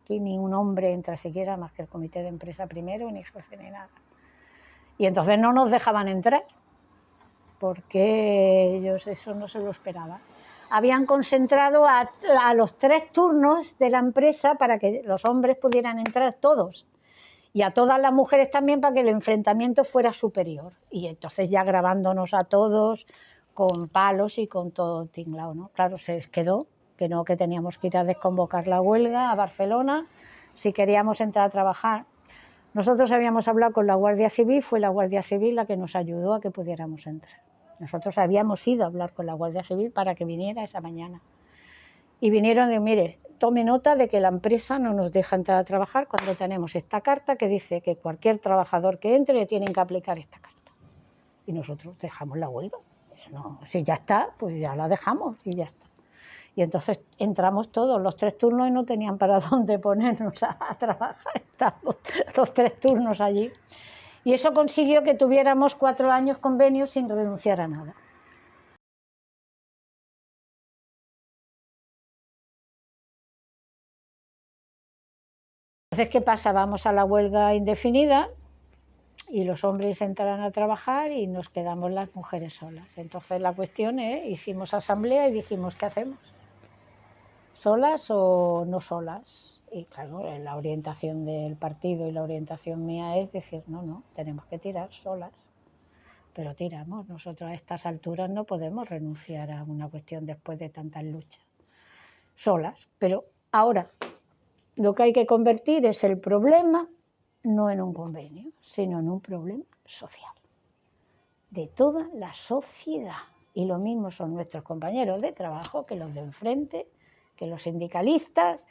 Aquí ni un hombre entra siquiera más que el comité de empresa primero, ni jefe ni nada. Y entonces no nos dejaban entrar, porque ellos eso no se lo esperaban. Habían concentrado a los 3 turnos de la empresa para que los hombres pudieran entrar todos, y a todas las mujeres también para que el enfrentamiento fuera superior. Y entonces ya grabándonos a todos con palos y con todo tinglado, ¿no? Claro, se quedó que no, que teníamos que ir a desconvocar la huelga a Barcelona si queríamos entrar a trabajar. Nosotros habíamos hablado con la Guardia Civil, fue la Guardia Civil la que nos ayudó a que pudiéramos entrar. Nosotros habíamos ido a hablar con la Guardia Civil para que viniera esa mañana. Y vinieron de, mire, tome nota de que la empresa no nos deja entrar a trabajar cuando tenemos esta carta que dice que cualquier trabajador que entre le tienen que aplicar esta carta. Y nosotros dejamos la huelga. No, si ya está, pues ya la dejamos y ya está. Y entonces entramos todos, los 3 turnos, y no tenían para dónde ponernos a trabajar. Estábamos los 3 turnos allí. Y eso consiguió que tuviéramos 4 años convenio sin renunciar a nada. Entonces, ¿qué pasa? Vamos a la huelga indefinida y los hombres entran a trabajar y nos quedamos las mujeres solas. Entonces la cuestión es, hicimos asamblea y dijimos, ¿qué hacemos? ¿Solas o no solas? Y claro, la orientación del partido y la orientación mía es decir, no, tenemos que tirar solas. Pero tiramos, nosotros a estas alturas no podemos renunciar a una cuestión después de tantas luchas. Solas, pero ahora lo que hay que convertir es el problema no en un convenio, sino en un problema social, de toda la sociedad. Y lo mismo son nuestros compañeros de trabajo que los de enfrente, que los sindicalistas,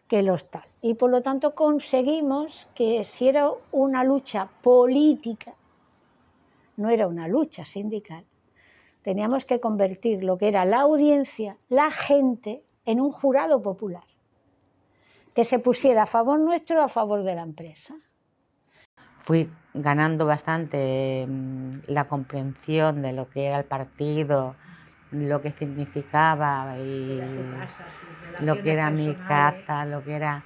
que los tal. Y por lo tanto conseguimos que si era una lucha política, no era una lucha sindical, teníamos que convertir lo que era la audiencia, la gente, en un jurado popular, que se pusiera a favor nuestro o a favor de la empresa. Fui ganando bastante la comprensión de lo que era el partido, lo que significaba y casa, lo que era mi casa, lo que era,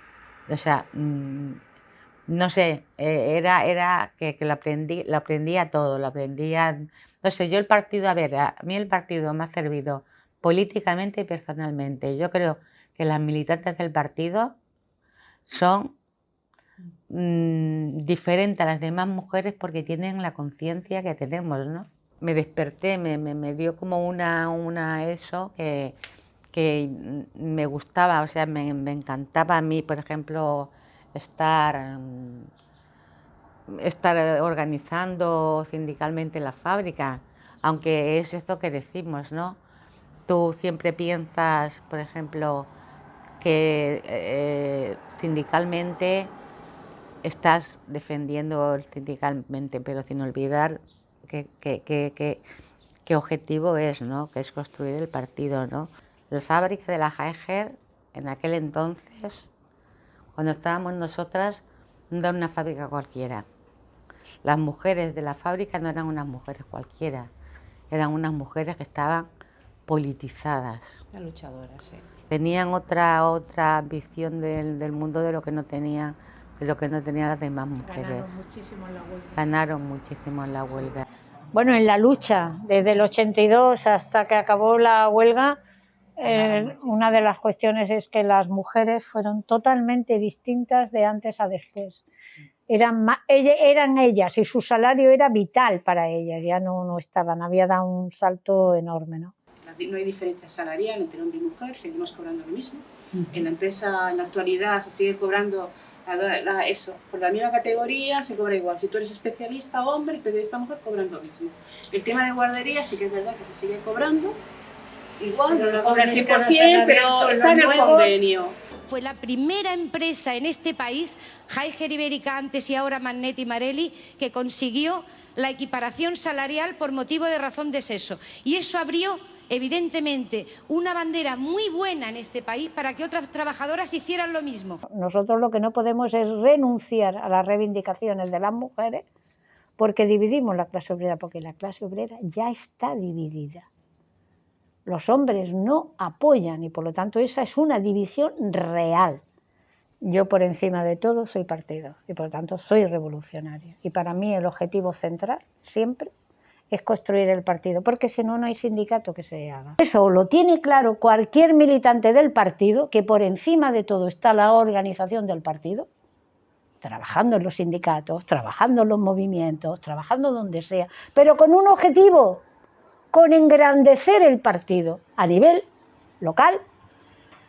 o sea, no sé, era que lo aprendía todo, lo aprendía, no sé, yo el partido, a ver, a mí el partido me ha servido políticamente y personalmente. Yo creo que las militantes del partido son diferentes a las demás mujeres porque tienen la conciencia que tenemos, ¿no? Me desperté, me dio como una eso que me gustaba, o sea, me encantaba a mí, por ejemplo, estar organizando sindicalmente la fábrica, aunque es eso que decimos, ¿no? Tú siempre piensas, por ejemplo, que sindicalmente estás defendiendo sindicalmente, pero sin olvidar qué objetivo es, ¿no? Que es construir el partido, ¿no? La fábrica de la Jaeger, en aquel entonces, cuando estábamos nosotras, no era una fábrica cualquiera. Las mujeres de la fábrica no eran unas mujeres cualquiera, eran unas mujeres que estaban politizadas. Las luchadoras, sí. Tenían otra visión del mundo de lo que no tenían las demás mujeres. Ganaron muchísimo en la huelga. Ganaron muchísimo en la huelga. Bueno, en la lucha, desde el 82 hasta que acabó la huelga, una de las cuestiones es que las mujeres fueron totalmente distintas de antes a después. Eran ellas y su salario era vital para ellas, ya no estaban, había dado un salto enorme, ¿no? La no hay diferencia salarial entre hombre y mujer, seguimos cobrando lo mismo. En la empresa, en la actualidad, se sigue cobrando eso, por la misma categoría se cobra igual. Si tú eres especialista hombre, especialista mujer, cobran lo mismo. El tema de guardería sí que es verdad que se sigue cobrando igual, no lo cobran 100%, pero está en el convenio. Fue la primera empresa en este país, Haiger Ibérica antes y ahora Magnetti Marelli, que consiguió la equiparación salarial por motivo de razón de sexo. Y eso abrió, evidentemente, una bandera muy buena en este país para que otras trabajadoras hicieran lo mismo. Nosotros lo que no podemos es renunciar a las reivindicaciones de las mujeres porque dividimos la clase obrera, porque la clase obrera ya está dividida. Los hombres no apoyan y por lo tanto esa es una división real. Yo por encima de todo soy partido y por lo tanto soy revolucionaria. Y para mí el objetivo central siempre es construir el partido, porque si no, no hay sindicato que se haga. Eso lo tiene claro cualquier militante del partido, que por encima de todo está la organización del partido, trabajando en los sindicatos, trabajando en los movimientos, trabajando donde sea, pero con un objetivo, con engrandecer el partido a nivel local,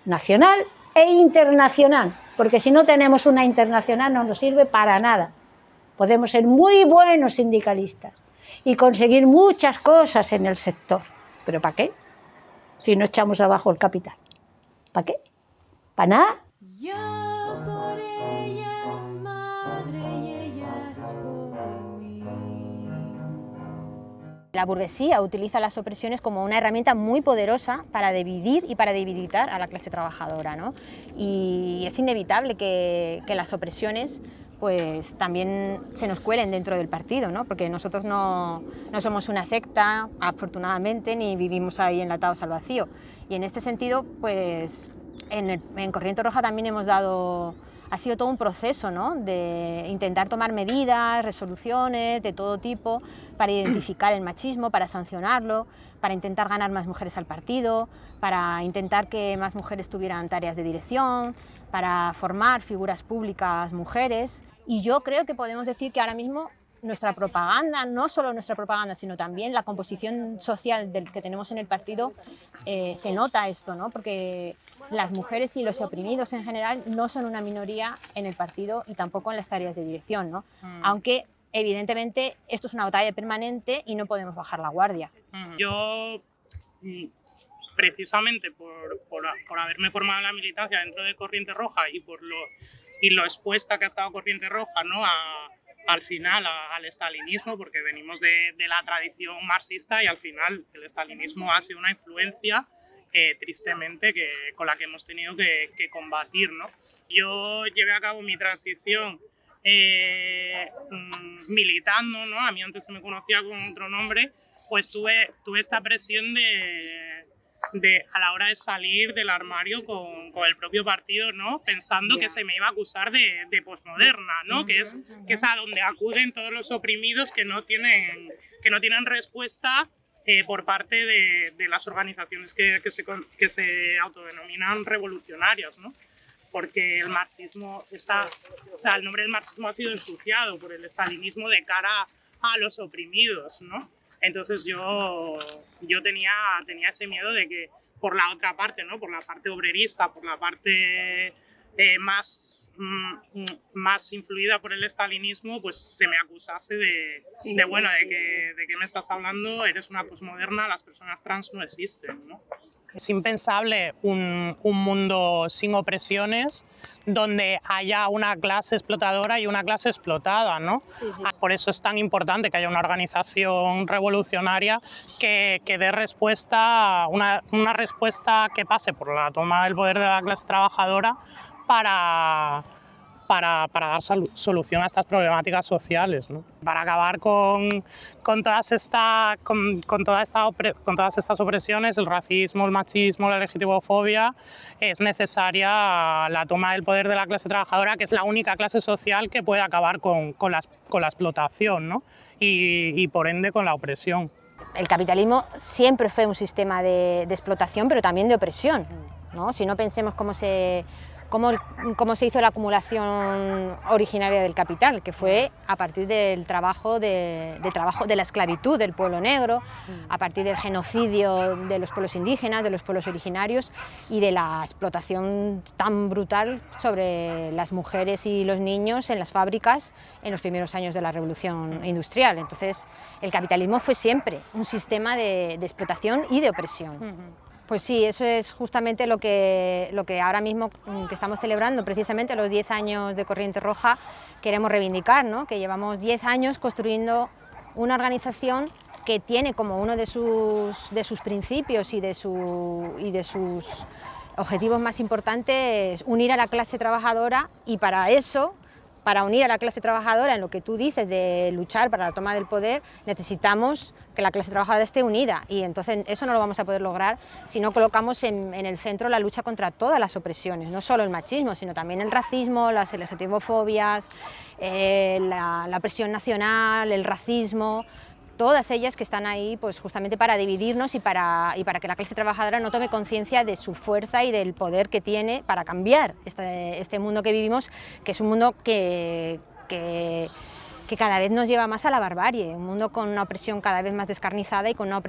nacional e internacional, porque si no tenemos una internacional no nos sirve para nada. Podemos ser muy buenos sindicalistas y conseguir muchas cosas en el sector, pero ¿para qué? Si no echamos abajo el capital. ¿Para qué? ¿Para nada? Yo por ellas madre y ellas por mí. La burguesía utiliza las opresiones como una herramienta muy poderosa para dividir y para debilitar a la clase trabajadora, ¿no? Y es inevitable que las opresiones pues también se nos cuelen dentro del partido, ¿no? Porque nosotros no somos una secta, afortunadamente, ni vivimos ahí enlatados al vacío. Y en este sentido, pues en Corriente Roja también ha sido todo un proceso, ¿no? De intentar tomar medidas, resoluciones de todo tipo para identificar el machismo, para sancionarlo, para intentar ganar más mujeres al partido, para intentar que más mujeres tuvieran tareas de dirección, para formar figuras públicas mujeres. Y yo creo que podemos decir que ahora mismo nuestra propaganda, no solo nuestra propaganda, sino también la composición social del que tenemos en el partido, se nota esto, ¿no? Porque las mujeres y los oprimidos en general no son una minoría en el partido y tampoco en las tareas de dirección, ¿no? Aunque evidentemente esto es una batalla permanente y no podemos bajar la guardia. Yo, precisamente por haberme formado en la militancia dentro de Corriente Roja y por lo expuesta que ha estado Corriente Roja, ¿no? Al final al estalinismo, porque venimos de la tradición marxista y al final el estalinismo ha sido una influencia tristemente con la que hemos tenido que combatir, ¿no? Yo llevé a cabo mi transición militando, ¿no? A mí antes se me conocía con otro nombre, pues tuve esta presión a la hora de salir del armario con el propio partido, ¿no? Pensando que se me iba a acusar de posmoderna, ¿no? Que es a donde acuden todos los oprimidos que no tienen respuesta por parte de las organizaciones que se autodenominan revolucionarias, ¿no? Porque el marxismo el nombre del marxismo ha sido ensuciado por el estalinismo de cara a los oprimidos, ¿no? Entonces yo tenía ese miedo de que por la otra parte, ¿no? Por la parte obrerista, por la parte más influida por el estalinismo, pues se me acusase de qué me estás hablando, eres una posmoderna, las personas trans no existen, ¿no? Es impensable un mundo sin opresiones donde haya una clase explotadora y una clase explotada, ¿no? Por eso es tan importante que haya una organización revolucionaria que dé respuesta, una respuesta que pase por la toma del poder de la clase trabajadora para dar solución a estas problemáticas sociales, ¿no? Para acabar con todas estas opresiones, el racismo, el machismo, la LGTBofobia, es necesaria la toma del poder de la clase trabajadora, que es la única clase social que puede acabar con la explotación, ¿no? Y por ende con la opresión. El capitalismo siempre fue un sistema de explotación, pero también de opresión, ¿no? Si no pensemos cómo se cómo se hizo la acumulación originaria del capital, que fue a partir del trabajo de la esclavitud del pueblo negro, a partir del genocidio de los pueblos indígenas, de los pueblos originarios y de la explotación tan brutal sobre las mujeres y los niños en las fábricas en los primeros años de la revolución industrial. Entonces, el capitalismo fue siempre un sistema de explotación y de opresión. Pues sí, eso es justamente lo que ahora mismo que estamos celebrando, precisamente los 10 años de Corriente Roja, queremos reivindicar, ¿no? Que llevamos 10 años construyendo una organización que tiene como uno de sus principios y de sus objetivos más importantes unir a la clase trabajadora, y para eso, para unir a la clase trabajadora en lo que tú dices de luchar para la toma del poder, necesitamos que la clase trabajadora esté unida, y entonces eso no lo vamos a poder lograr si no colocamos en el centro la lucha contra todas las opresiones, no solo el machismo, sino también el racismo, las LGTB-fobias, la opresión nacional, el racismo, todas ellas que están ahí pues justamente para dividirnos y para que la clase trabajadora no tome conciencia de su fuerza y del poder que tiene para cambiar este mundo que vivimos, que es un mundo que cada vez nos lleva más a la barbarie, un mundo con una opresión cada vez más descarnizada y con una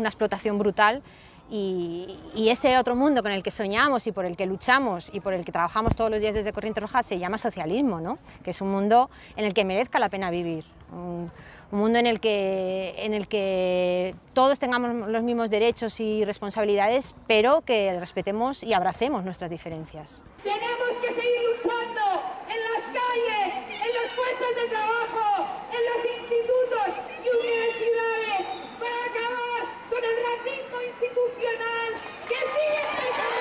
explotación brutal. Y ese otro mundo con el que soñamos y por el que luchamos y por el que trabajamos todos los días desde Corriente Roja se llama socialismo, ¿no? Que es un mundo en el que merezca la pena vivir, un mundo en el que todos tengamos los mismos derechos y responsabilidades, pero que respetemos y abracemos nuestras diferencias. Tenemos que seguir luchando en las calles, en los puestos de trabajo, en los institutos y universidades para acabar con el racismo institucional que sigue empezando.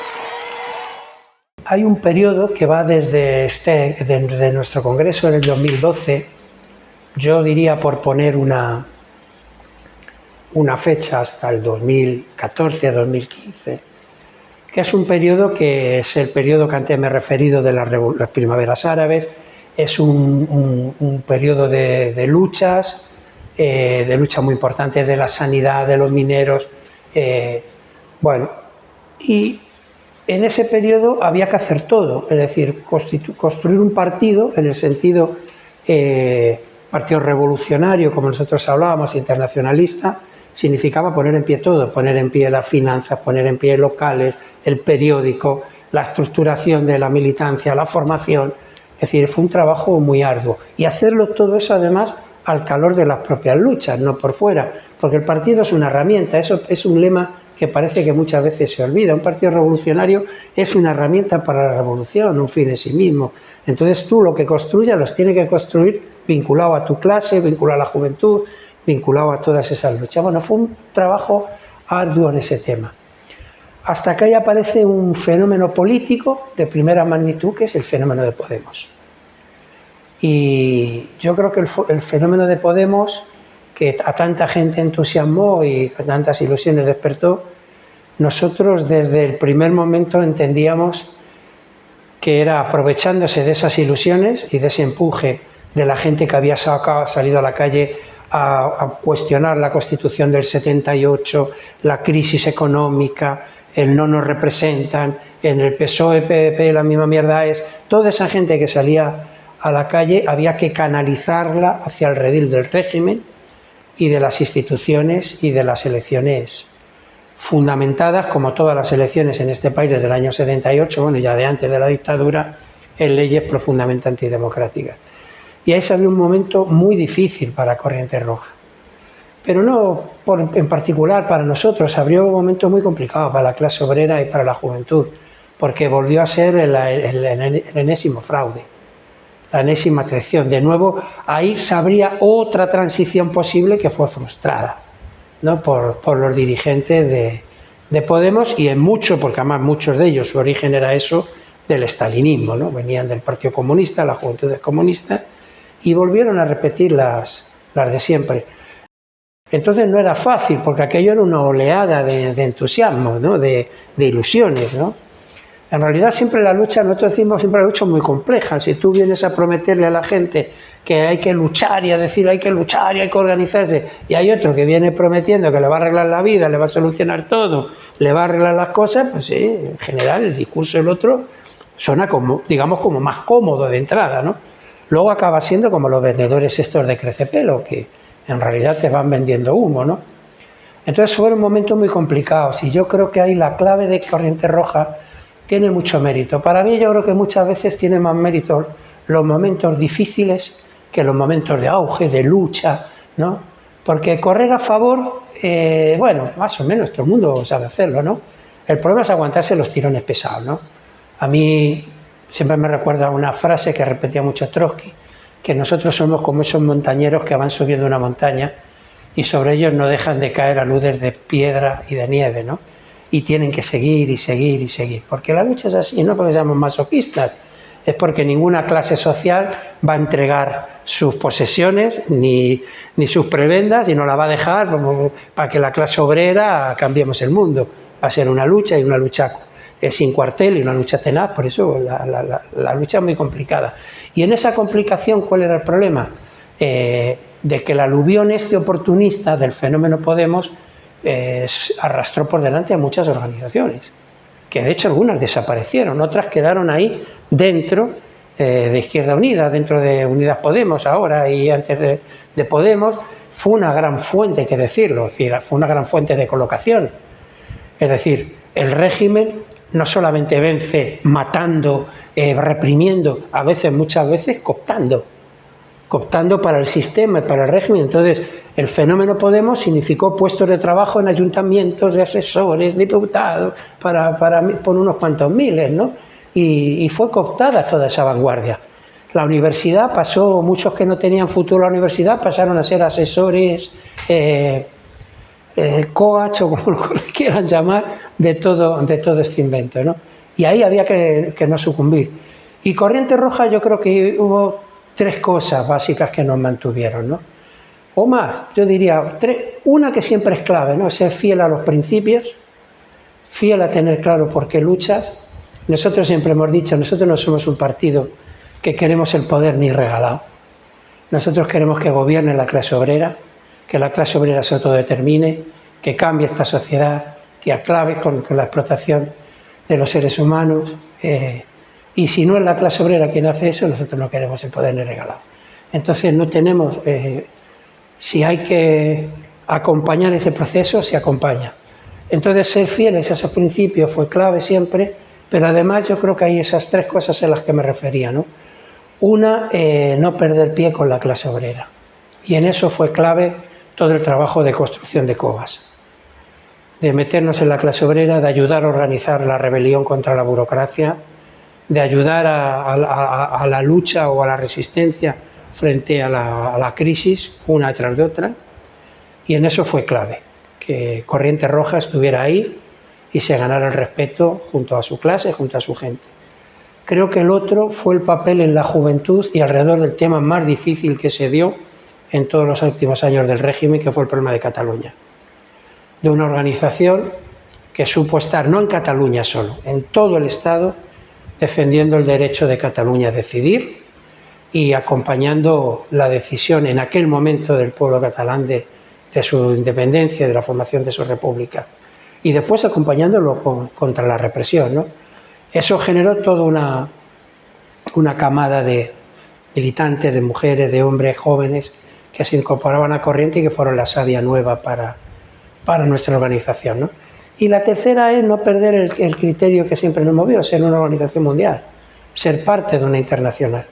Hay un periodo que va desde nuestro congreso en el 2012, yo diría por poner una fecha hasta el 2014-2015, que es un periodo que es el periodo que antes me he referido de las primaveras árabes, es un periodo de luchas muy importantes de la sanidad, de los mineros, bueno, y en ese periodo había que hacer todo, es decir, construir un partido en el sentido partido revolucionario, como nosotros hablábamos, internacionalista, significaba poner en pie todo, poner en pie las finanzas, poner en pie locales, el periódico, la estructuración de la militancia, la formación, es decir, fue un trabajo muy arduo. Y hacerlo todo eso además al calor de las propias luchas, no por fuera, porque el partido es una herramienta, eso es un lema que parece que muchas veces se olvida. Un partido revolucionario es una herramienta para la revolución, un fin en sí mismo. Entonces tú lo que construyas los tienes que construir vinculado a tu clase, vinculado a la juventud, vinculado a todas esas luchas. Bueno, fue un trabajo arduo en ese tema. Hasta que ahí aparece un fenómeno político de primera magnitud, que es el fenómeno de Podemos. Y yo creo que el fenómeno de Podemos, que a tanta gente entusiasmó y a tantas ilusiones despertó, nosotros desde el primer momento entendíamos que era aprovechándose de esas ilusiones y de ese empuje de la gente que había salido a la calle a cuestionar la Constitución del 78, la crisis económica, el no nos representan, en el PSOE, PP, la misma mierda es. Toda esa gente que salía a la calle había que canalizarla hacia el redil del régimen y de las instituciones y de las elecciones fundamentadas, como todas las elecciones en este país desde el año 78, bueno, ya de antes de la dictadura, en leyes profundamente antidemocráticas. Y ahí se abrió un momento muy difícil para Corriente Roja. Pero no en particular para nosotros, se abrió un momento muy complicado para la clase obrera y para la juventud, porque volvió a ser el enésimo fraude, la enésima traición. De nuevo, ahí se abría otra transición posible que fue frustrada, ¿no? por los dirigentes de Podemos, y en mucho, porque además muchos de ellos su origen era eso, del estalinismo, ¿no? Venían del Partido Comunista, la juventud comunista, y volvieron a repetir las de siempre. Entonces no era fácil, porque aquello era una oleada de entusiasmo, ¿no? de ilusiones, ¿no? En realidad siempre la lucha, nosotros decimos siempre la lucha es muy compleja. Si tú vienes a prometerle a la gente que hay que luchar y a decir hay que luchar y hay que organizarse, y hay otro que viene prometiendo que le va a arreglar la vida, le va a solucionar todo, le va a arreglar las cosas, pues sí, en general el discurso del otro Suena como, digamos, como más cómodo de entrada, ¿no? Luego acaba siendo como los vendedores estos de crecepelo, que en realidad te van vendiendo humo, ¿no? Entonces fueron momentos muy complicados y yo creo que ahí la clave de Corriente Roja tiene mucho mérito. Para mí yo creo que muchas veces tiene más mérito los momentos difíciles que los momentos de auge, de lucha, ¿no? Porque correr a favor, bueno, más o menos todo el mundo sabe hacerlo, ¿no? El problema es aguantarse los tirones pesados, ¿no? A mí siempre me recuerda una frase que repetía mucho Trotsky, que nosotros somos como esos montañeros que van subiendo una montaña y sobre ellos no dejan de caer aludes de piedra y de nieve, ¿no? Y tienen que seguir y seguir y seguir, porque la lucha es así, no porque seamos masoquistas, es porque ninguna clase social va a entregar sus posesiones ni sus prebendas y no la va a dejar para que la clase obrera cambiemos el mundo. Va a ser una lucha y una lucha sin cuartel y una lucha tenaz, por eso la lucha es muy complicada. Y en esa complicación, ¿cuál era el problema? De que el aluvión este oportunista del fenómeno Podemos arrastró por delante a muchas organizaciones, que de hecho algunas desaparecieron, otras quedaron ahí dentro de Izquierda Unida, dentro de Unidas Podemos ahora y antes de Podemos. Fue una gran fuente, hay que decirlo, es decir, fue una gran fuente de colocación. Es decir, el régimen no solamente vence matando, reprimiendo, a veces, muchas veces, cooptando para el sistema y para el régimen. Entonces, el fenómeno Podemos significó puestos de trabajo en ayuntamientos, de asesores, diputados, por unos cuantos miles, ¿no? Y fue cooptada toda esa vanguardia. La universidad pasó, muchos que no tenían futuro en la universidad pasaron a ser asesores, coach o como lo quieran llamar, de todo este invento, ¿no? Y ahí había que no sucumbir. Y Corriente Roja, yo creo que hubo 3 cosas básicas que nos mantuvieron, ¿no? O más, yo diría 3. Una que siempre es clave, ¿no? Ser fiel a los principios, fiel a tener claro por qué luchas. Nosotros siempre hemos dicho, nosotros no somos un partido que queremos el poder ni regalado. Nosotros queremos que gobierne la clase obrera, que la clase obrera se autodetermine, que cambie esta sociedad, que acabe con la explotación de los seres humanos. Y si no es la clase obrera quien hace eso, nosotros no queremos el poder ni regalado. Entonces no tenemos, si hay que acompañar ese proceso, se acompaña. Entonces ser fieles a esos principios fue clave siempre, pero además yo creo que hay esas 3 cosas en las que me refería, ¿no? Una, no perder pie con la clase obrera. Y en eso fue clave todo el trabajo de construcción de Cobas, de meternos en la clase obrera, de ayudar a organizar la rebelión contra la burocracia, de ayudar a la lucha o a la resistencia frente a la crisis, una tras de otra. Y en eso fue clave, que Corriente Roja estuviera ahí y se ganara el respeto junto a su clase, junto a su gente. Creo que el otro fue el papel en la juventud y alrededor del tema más difícil que se dio en todos los últimos años del régimen, que fue el problema de Cataluña. De una organización que supo estar no en Cataluña solo, en todo el Estado, defendiendo el derecho de Cataluña a decidir y acompañando la decisión en aquel momento del pueblo catalán de su independencia, de la formación de su república. Y después acompañándolo contra la represión, ¿no? Eso generó toda una camada de militantes, de mujeres, de hombres jóvenes que se incorporaban a Corriente y que fueron la savia nueva para nuestra organización, ¿no? Y la tercera es no perder el criterio que siempre nos movió, ser una organización mundial, ser parte de una internacional.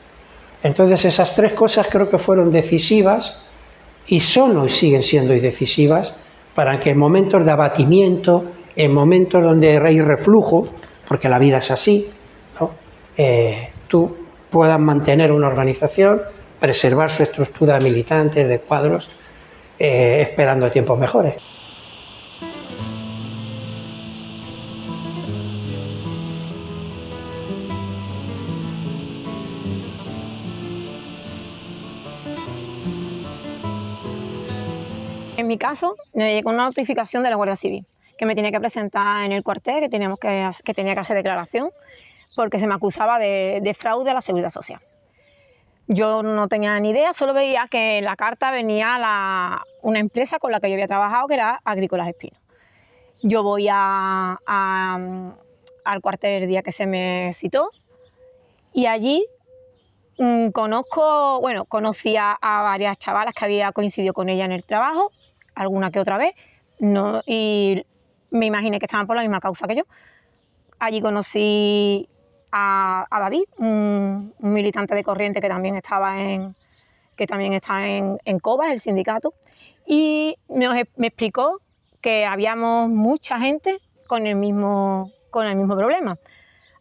Entonces esas 3 cosas creo que fueron decisivas y son y siguen siendo decisivas para que en momentos de abatimiento, en momentos donde hay reflujo, porque la vida es así, ¿no? Tú puedas mantener una organización, preservar su estructura de militantes, de cuadros, esperando tiempos mejores. En mi caso, me llegó una notificación de la Guardia Civil que me tenía que presentar en el cuartel, que tenía que hacer declaración, porque se me acusaba de fraude a la Seguridad Social. Yo no tenía ni idea, solo veía que en la carta venía una empresa con la que yo había trabajado, que era Agrícolas Espinos. Yo voy al cuartel el día que se me citó, Y allí conocí a varias chavalas que había coincidido con ella en el trabajo, alguna que otra vez, no, y me imaginé que estaban por la misma causa que yo. Allí conocí a David, un militante de Corriente que también está en COBAS, el sindicato, y me explicó que habíamos mucha gente con el mismo problema.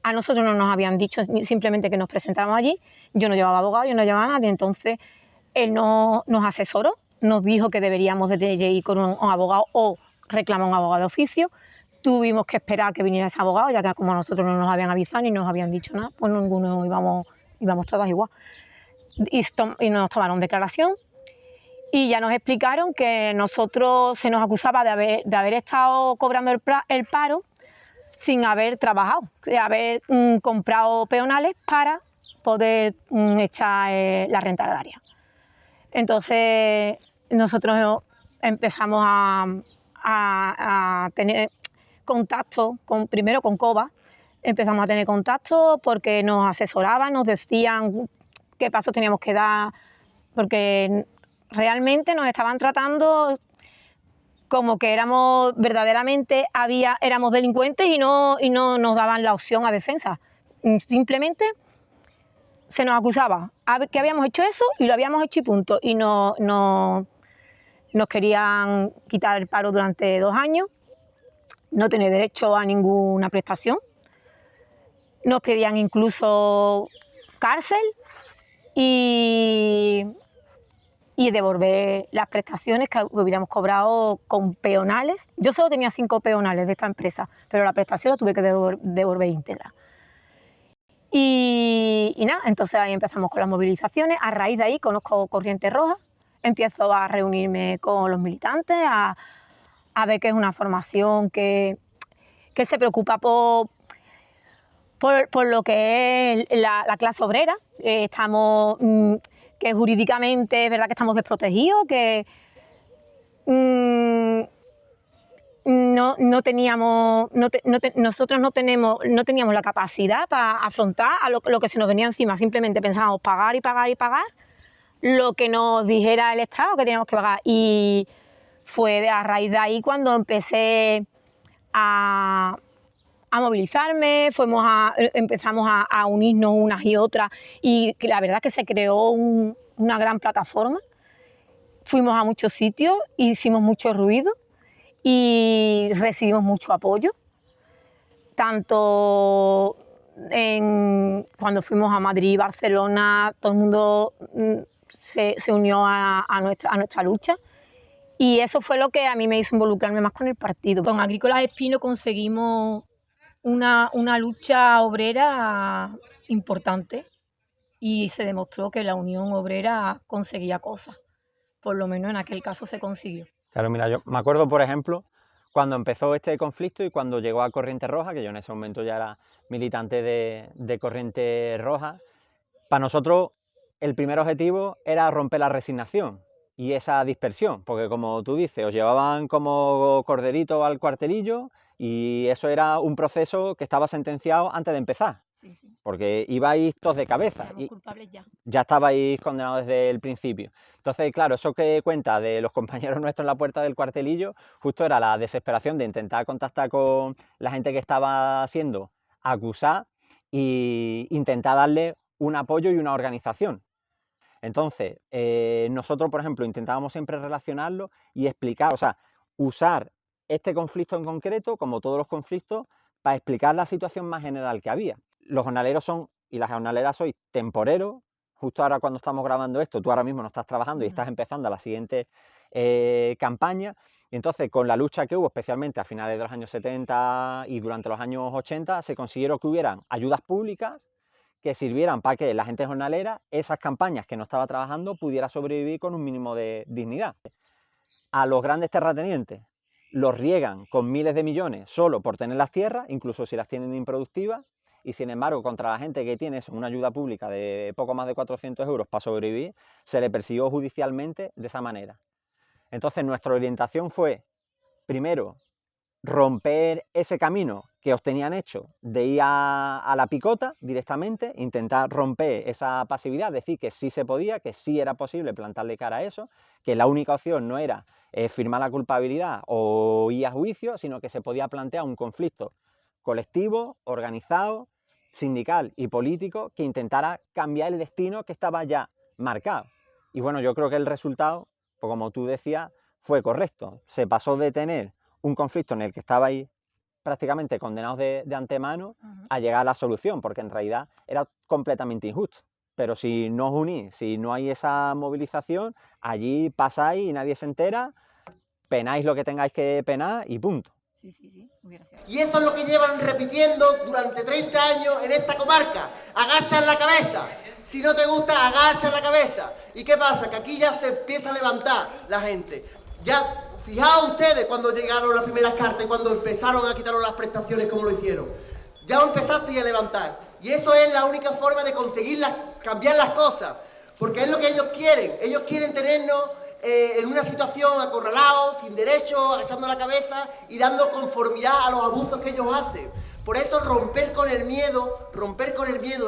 A nosotros no nos habían dicho simplemente que nos presentáramos allí, yo no llevaba abogado, yo no llevaba a nadie, entonces él nos asesoró, nos dijo que deberíamos de ir con un abogado o reclamar un abogado de oficio. Tuvimos que esperar a que viniera ese abogado, ya que como a nosotros no nos habían avisado ni nos habían dicho nada, pues ninguno íbamos todas igual. Y nos tomaron declaración y ya nos explicaron que nosotros se nos acusaba de haber estado cobrando el paro sin haber trabajado, de haber comprado peonales para poder echar la renta agraria. Entonces nosotros empezamos a tener contacto primero con COBAS, empezamos a tener contacto porque nos asesoraban, nos decían qué pasos teníamos que dar, porque realmente nos estaban tratando como que éramos delincuentes y no nos daban la opción a defensa. Simplemente se nos acusaba que habíamos hecho eso y lo habíamos hecho y punto. Y nos querían quitar el paro durante 2 años, no tener derecho a ninguna prestación. Nos pedían incluso cárcel y devolver las prestaciones que hubiéramos cobrado con peonales. Yo solo tenía 5 peonales de esta empresa, pero la prestación la tuve que devolver íntegra. Y nada, entonces ahí empezamos con las movilizaciones. A raíz de ahí conozco Corriente Roja, empiezo a reunirme con los militantes, a ver que es una formación que se preocupa por lo que es la clase obrera. Que jurídicamente es verdad que estamos desprotegidos, que nosotros no teníamos la capacidad para afrontar a lo que se nos venía encima. Simplemente pensábamos pagar y pagar y pagar lo que nos dijera el Estado que teníamos que pagar. Y fue a raíz de ahí cuando empecé a movilizarme, empezamos a unirnos unas y otras, y la verdad que se creó una gran plataforma. Fuimos a muchos sitios, hicimos mucho ruido y recibimos mucho apoyo, tanto cuando fuimos a Madrid y Barcelona, todo el mundo se unió a nuestra lucha. Y eso fue lo que a mí me hizo involucrarme más con el partido. Con Agrícolas Espino conseguimos una lucha obrera importante y se demostró que la Unión Obrera conseguía cosas. Por lo menos en aquel caso se consiguió. Claro, mira, yo me acuerdo, por ejemplo, cuando empezó este conflicto y cuando llegó a Corriente Roja, que yo en ese momento ya era militante de Corriente Roja, para nosotros el primer objetivo era romper la resignación y esa dispersión, porque como tú dices, os llevaban como corderito al cuartelillo y eso era un proceso que estaba sentenciado antes de empezar, porque ibais todos de cabeza y ya estabais condenados desde el principio. Entonces, claro, eso que cuenta de los compañeros nuestros en la puerta del cuartelillo, justo era la desesperación de intentar contactar con la gente que estaba siendo acusada e intentar darle un apoyo y una organización. Entonces, nosotros, por ejemplo, intentábamos siempre relacionarlo y explicar, o sea, usar este conflicto en concreto, como todos los conflictos, para explicar la situación más general que había. Los jornaleros y las jornaleras sois temporeros. Justo ahora cuando estamos grabando esto, tú ahora mismo no estás trabajando y estás empezando la siguiente campaña. Y entonces, con la lucha que hubo, especialmente a finales de los años 70 y durante los años 80, se consiguieron que hubieran ayudas públicas que sirvieran para que la gente jornalera, esas campañas que no estaba trabajando, pudiera sobrevivir con un mínimo de dignidad. A los grandes terratenientes los riegan con miles de millones solo por tener las tierras, incluso si las tienen improductivas, y sin embargo contra la gente que tiene una ayuda pública de poco más de 400 euros para sobrevivir, se le persiguió judicialmente de esa manera. Entonces nuestra orientación fue, primero, romper ese camino que os tenían hecho de ir a la picota directamente, intentar romper esa pasividad, decir que sí se podía, que sí era posible plantarle cara a eso, que la única opción no era firmar la culpabilidad o ir a juicio, sino que se podía plantear un conflicto colectivo, organizado, sindical y político que intentara cambiar el destino que estaba ya marcado. Y bueno, yo creo que el resultado, pues como tú decías, fue correcto. Se pasó de tener un conflicto en el que estabais prácticamente condenados de antemano a llegar a la solución, porque en realidad era completamente injusto. Pero si no os unís, si no hay esa movilización, allí pasáis y nadie se entera, penáis lo que tengáis que penar y punto. Y eso es lo que llevan repitiendo durante 30 años en esta comarca. Agachan la cabeza. Si no te gusta, agacha la cabeza. ¿Y qué pasa? Que aquí ya se empieza a levantar la gente. Ya, fijaos ustedes cuando llegaron las primeras cartas y cuando empezaron a quitar las prestaciones como lo hicieron. Ya empezaste a levantar. Y eso es la única forma de conseguir cambiar las cosas. Porque es lo que ellos quieren. Ellos quieren tenernos en una situación acorralados, sin derecho, agachando la cabeza y dando conformidad a los abusos que ellos hacen. Por eso romper con el miedo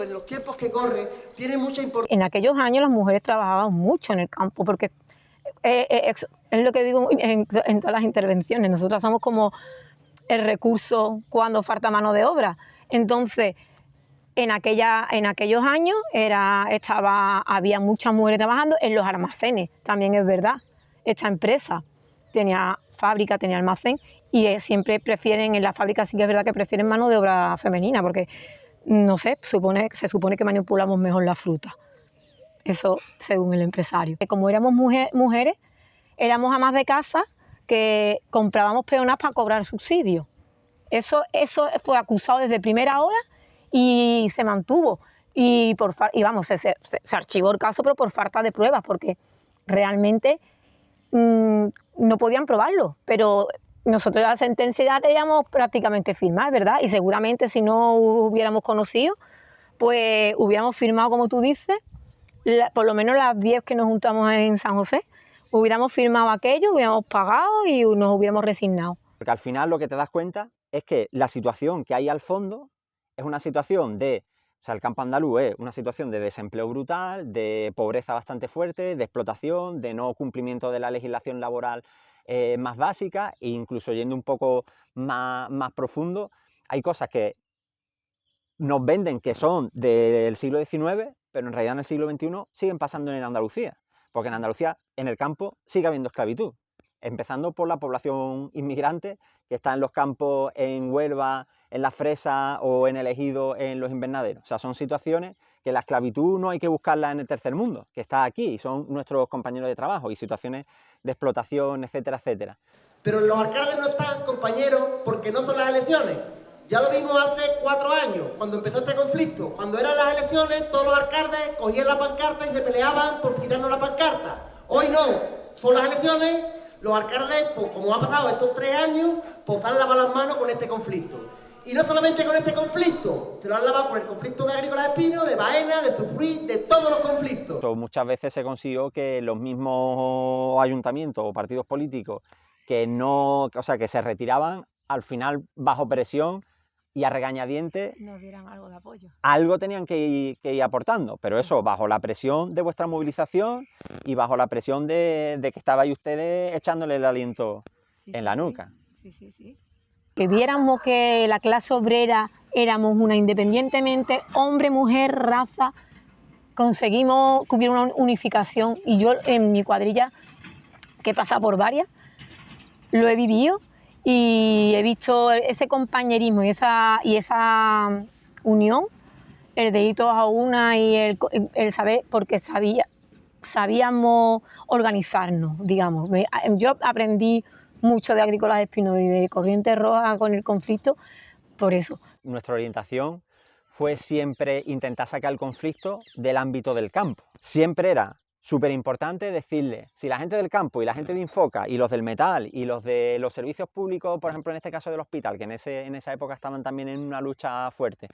en los tiempos que corren, tiene mucha importancia. En aquellos años las mujeres trabajaban mucho en el campo, porque es lo que digo en todas las intervenciones, nosotras somos como el recurso cuando falta mano de obra. Entonces, en aquellos años había muchas mujeres trabajando en los almacenes, también es verdad. Esta empresa tenía fábrica, tenía almacén, y siempre prefieren, en la fábrica sí que es verdad que prefieren mano de obra femenina, porque, no sé, se supone que manipulamos mejor la fruta. Eso según el empresario. Como éramos mujeres, éramos amas de casa que comprábamos peonas para cobrar subsidios. Eso fue acusado desde primera hora y se mantuvo. Y vamos, se archivó el caso, pero por falta de pruebas, porque realmente no podían probarlo. Pero nosotros la sentencia ya teníamos prácticamente firmada, ¿verdad? Y seguramente si no hubiéramos conocido, pues hubiéramos firmado, como tú dices, por lo menos las 10 que nos juntamos en San José, hubiéramos firmado aquello, hubiéramos pagado y nos hubiéramos resignado. Porque al final lo que te das cuenta es que la situación que hay al fondo es una situación el campo andaluz es una situación de desempleo brutal, de pobreza bastante fuerte, de explotación, de no cumplimiento de la legislación laboral más básica, e incluso yendo un poco más profundo, hay cosas que nos venden que son del siglo XIX, pero en realidad en el siglo XXI siguen pasando en Andalucía, porque en Andalucía, en el campo, sigue habiendo esclavitud, empezando por la población inmigrante que está en los campos en Huelva, en la Fresa o en el Ejido, en los invernaderos. O sea, son situaciones que la esclavitud no hay que buscarla en el tercer mundo, que está aquí y son nuestros compañeros de trabajo, y situaciones de explotación, etcétera, etcétera. Pero los alcaldes no están, compañeros, porque no son las elecciones. Ya lo vimos hace 4 años, cuando empezó este conflicto. Cuando eran las elecciones, todos los alcaldes cogían la pancarta y se peleaban por quitarnos la pancarta. Hoy no, son las elecciones, los alcaldes, pues, como ha pasado estos 3 años, pues han lavado las manos con este conflicto. Y no solamente con este conflicto, se lo han lavado con el conflicto de Agrícola Espino, de Baena, de Zufruí, de todos los conflictos. Muchas veces se consiguió que los mismos ayuntamientos o partidos políticos que se retiraban, al final bajo presión y a regañadientes, nos dieran algo de apoyo. Algo tenían que ir aportando, pero eso bajo la presión de vuestra movilización y bajo la presión de que estabais ustedes echándole el aliento en la nuca. Sí. Que viéramos que la clase obrera éramos una, independientemente, hombre, mujer, raza, conseguimos que hubiera una unificación, y yo en mi cuadrilla, que pasa por varias, lo he vivido y he visto ese compañerismo y esa unión, el de ir todos a una y el saber, porque sabíamos organizarnos, digamos. Yo aprendí mucho de Agrícola Espino y de Corriente Roja con el conflicto, por eso. Nuestra orientación fue siempre intentar sacar el conflicto del ámbito del campo. Siempre era súper importante decirle, si la gente del campo y la gente de Infoca y los del metal y los de los servicios públicos, por ejemplo en este caso del hospital, que en esa época estaban también en una lucha fuerte,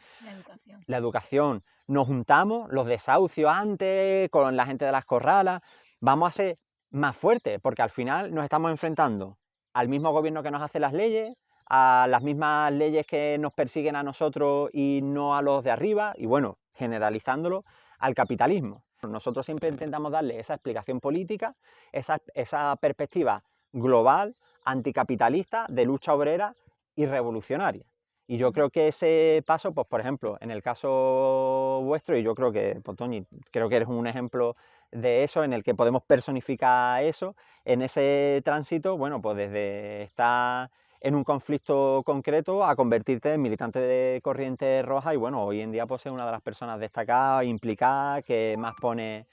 la educación, nos juntamos, los desahucios antes, con la gente de las corralas, vamos a ser más fuertes, porque al final nos estamos enfrentando al mismo gobierno que nos hace las leyes, a las mismas leyes que nos persiguen a nosotros y no a los de arriba, y bueno, generalizándolo, al capitalismo. Nosotros siempre intentamos darle esa explicación política, esa perspectiva global, anticapitalista, de lucha obrera y revolucionaria. Y yo creo que ese paso, pues por ejemplo, en el caso vuestro, y yo creo que, pues, Toñi, creo que eres un ejemplo de eso, en el que podemos personificar eso, en ese tránsito, bueno, pues desde estar en un conflicto concreto a convertirte en militante de Corriente Roja y bueno, hoy en día pues es una de las personas destacadas, implicadas, que más pone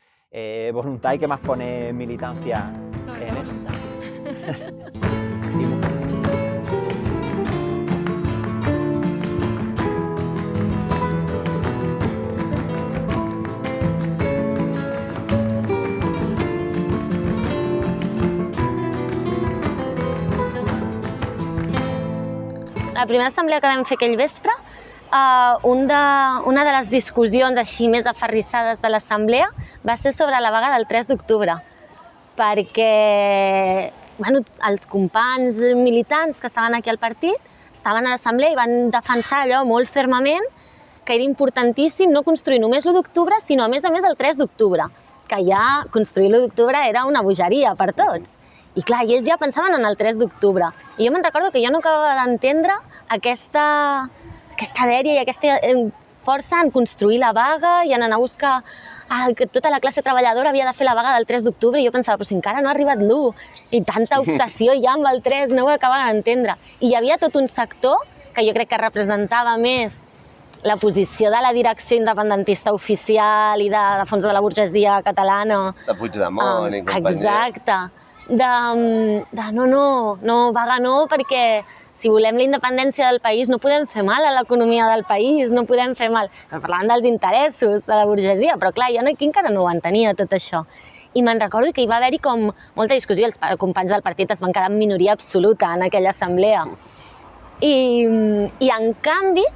voluntad y que más pone militancia en eso. La primera assemblea que vam fer aquell vespre, una de les discussions així més aferrissades de l'assemblea va ser sobre la vaga del 3 d'octubre, perquè els companys militants que estaven aquí al partit estaven a l'assemblea i van defensar allò molt fermament, que era importantíssim no construir només l'1 d'octubre, sinó a més el 3 d'octubre, que ja construir l'1 d'octubre era una bogeria per tots. I clar, ells ja pensaven en el 3 d'octubre. I jo me'n recordo que jo no acabava d'entendre aquesta dèria i aquesta força en construir la vaga i en anar a buscar que tota la classe treballadora havia de fer la vaga del 3 d'octubre i jo pensava, però si encara no ha arribat l'1 i tanta obsessió ja amb el 3, no ho acabava d'entendre. I hi havia tot un sector que jo crec que representava més la posició de la direcció independentista oficial i de fons de la burgesia catalana. De Puigdemont i companyia. Exacte. No, vaga no, perquè si volem la independència del país no podem fer mal a l'economia del país, no podem fer mal. Parlaven dels interessos de la burgesia, però clar, jo aquí encara no ho entenia tot això. I me'n recordo que hi va haver-hi com molta discussió, els companys del partit es van quedar en minoria absoluta en aquella assemblea. I en canvi,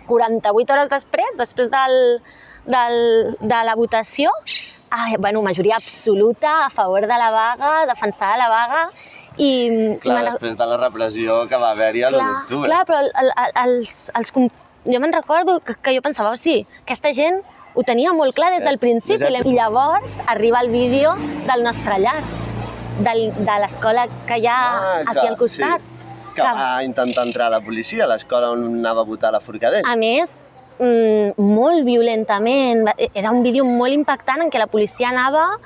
48 hores després de la votació, majoria absoluta a favor de la vaga, defensada la vaga. Clar, després de la repressió que va haver-hi a l'1 d'octubre. Clar, però jo me'n recordo que jo pensava, o sigui, aquesta gent ho tenia molt clar des del principi. I llavors arriba el vídeo del nostre llar, de l'escola que hi ha aquí al costat. Que va intentar entrar a la policia, a l'escola on anava a votar la Forcadell. A més, molt violentament, era un vídeo molt impactant en què la policia anava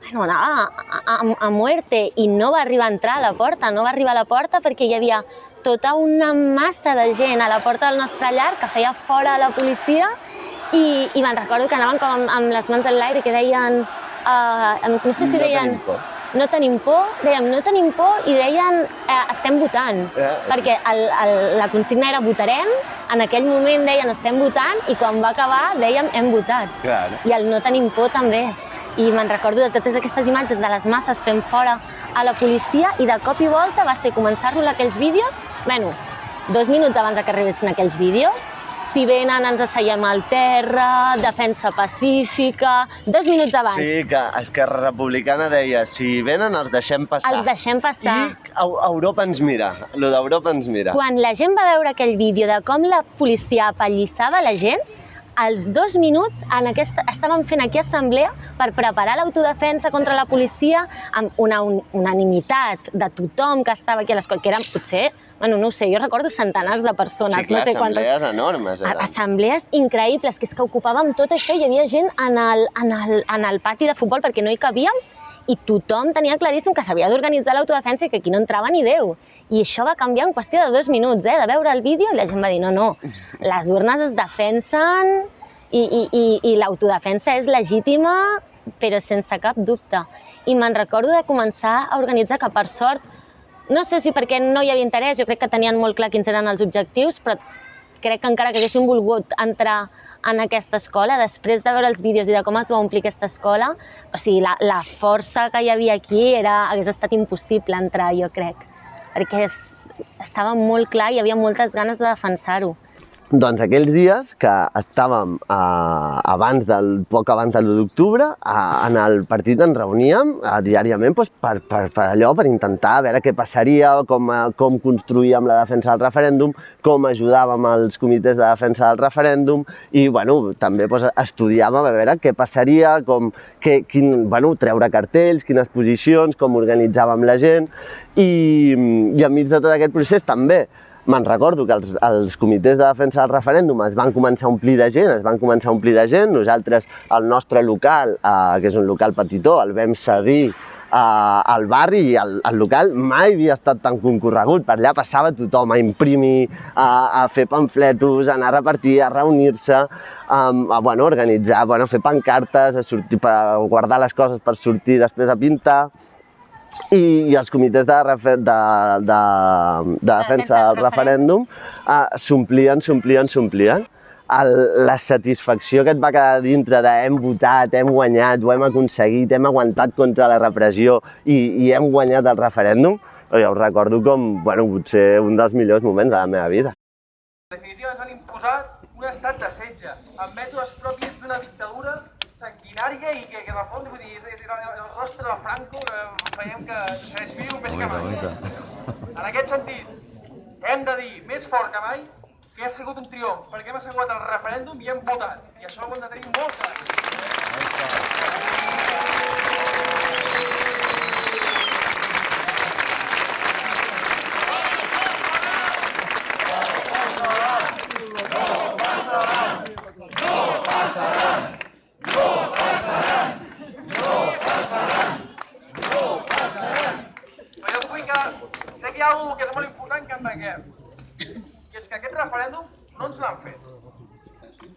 a muerte i no va arribar a entrar a la porta, no va arribar a la porta perquè hi havia tota una massa de gent a la porta del nostre llar que feia fora a la policia i me'n recordo que anaven com amb les mans en l'aire que deien, no sé si deien no tenim por, dèiem no tenim por i deien estem votant, perquè la consigna era votarem, en aquell moment deien estem votant i quan va acabar dèiem hem votat. I el no tenim por també. I me'n recordo de totes aquestes imatges de les masses fent fora a la policia i de cop i volta va ser començar a rolar aquells vídeos, 2 minuts abans que arribessin aquells vídeos, si venen ens asseiem al terra, defensa pacífica, 2 minuts abans. Sí, que Esquerra Republicana deia, si venen els deixem passar. Els deixem passar. I Europa ens mira, lo d'Europa ens mira. Quan la gent va veure aquell vídeo de com la policia apallissava la gent, als 2 minuts estàvem fent aquí assemblea per preparar l'autodefensa contra la policia amb una unanimitat de tothom que estava aquí a l'escola, que eren potser, no ho sé, jo recordo centenars de persones. Sí, clar, assemblees enormes. Assemblees increïbles, que és que ocupàvem tot això, hi havia gent en el pati de futbol perquè no hi cabíem i tothom tenia claríssim que s'havia d'organitzar l'autodefensa i que aquí no entrava ni Déu. I això va canviar en qüestió de 2 minuts, de veure el vídeo i la gent va dir no, les urnes es defensen i l'autodefensa és legítima però sense cap dubte. I me'n recordo de començar a organitzar que per sort, no sé si perquè no hi havia interès, jo crec que tenien molt clar quins eren els objectius, però crec que encara que haguéssim volgut entrar en aquesta escola, després de veure els vídeos i de com es va omplir aquesta escola, o sigui, la força que hi havia aquí hagués estat impossible entrar, jo crec, perquè estava molt clar i hi havia moltes ganes de defensar-ho. Doncs aquells dies que estàvem poc abans de l'1 d'octubre, en el partit ens reuníem diàriament per allò, per intentar veure què passaria, com construíem la defensa del referèndum, com ajudàvem als comitès de defensa del referèndum i també estudiàvem a veure què passaria, treure cartells, quines posicions, com organitzàvem la gent i enmig de tot aquest procés també me'n recordo que els comitès de defensa del referèndum es van començar a omplir de gent, Nosaltres, el nostre local, que és un local petitó, el vam cedir al barri i el local mai havia estat tan concorregut. Per allà passava tothom a imprimir, a fer pamfletos, a anar a repartir, a reunir-se, a organitzar, a fer pancartes, a guardar les coses per sortir després a pintar. I els comitès de defensa del referèndum s'omplien. La satisfacció que et va quedar dintre de hem votat, hem guanyat, ho hem aconseguit, hem aguantat contra la repressió i hem guanyat el referèndum, jo ho recordo com potser un dels millors moments de la meva vida. En definitiva ens han imposat un estat de setge, amb mètodes propis d'una dictadura sanguinària i que de fons, vull dir, és el rostre de Franco que veiem que segueix viu més que mai. En aquest sentit, hem de dir més fort que mai que ha sigut un triomf, perquè hem assegurat el referèndum i hem votat, i això ho hem de tenir molt clar. Crec que hi ha alguna cosa que és molt important que entenguem, que és que aquest referèndum no ens l'han fet.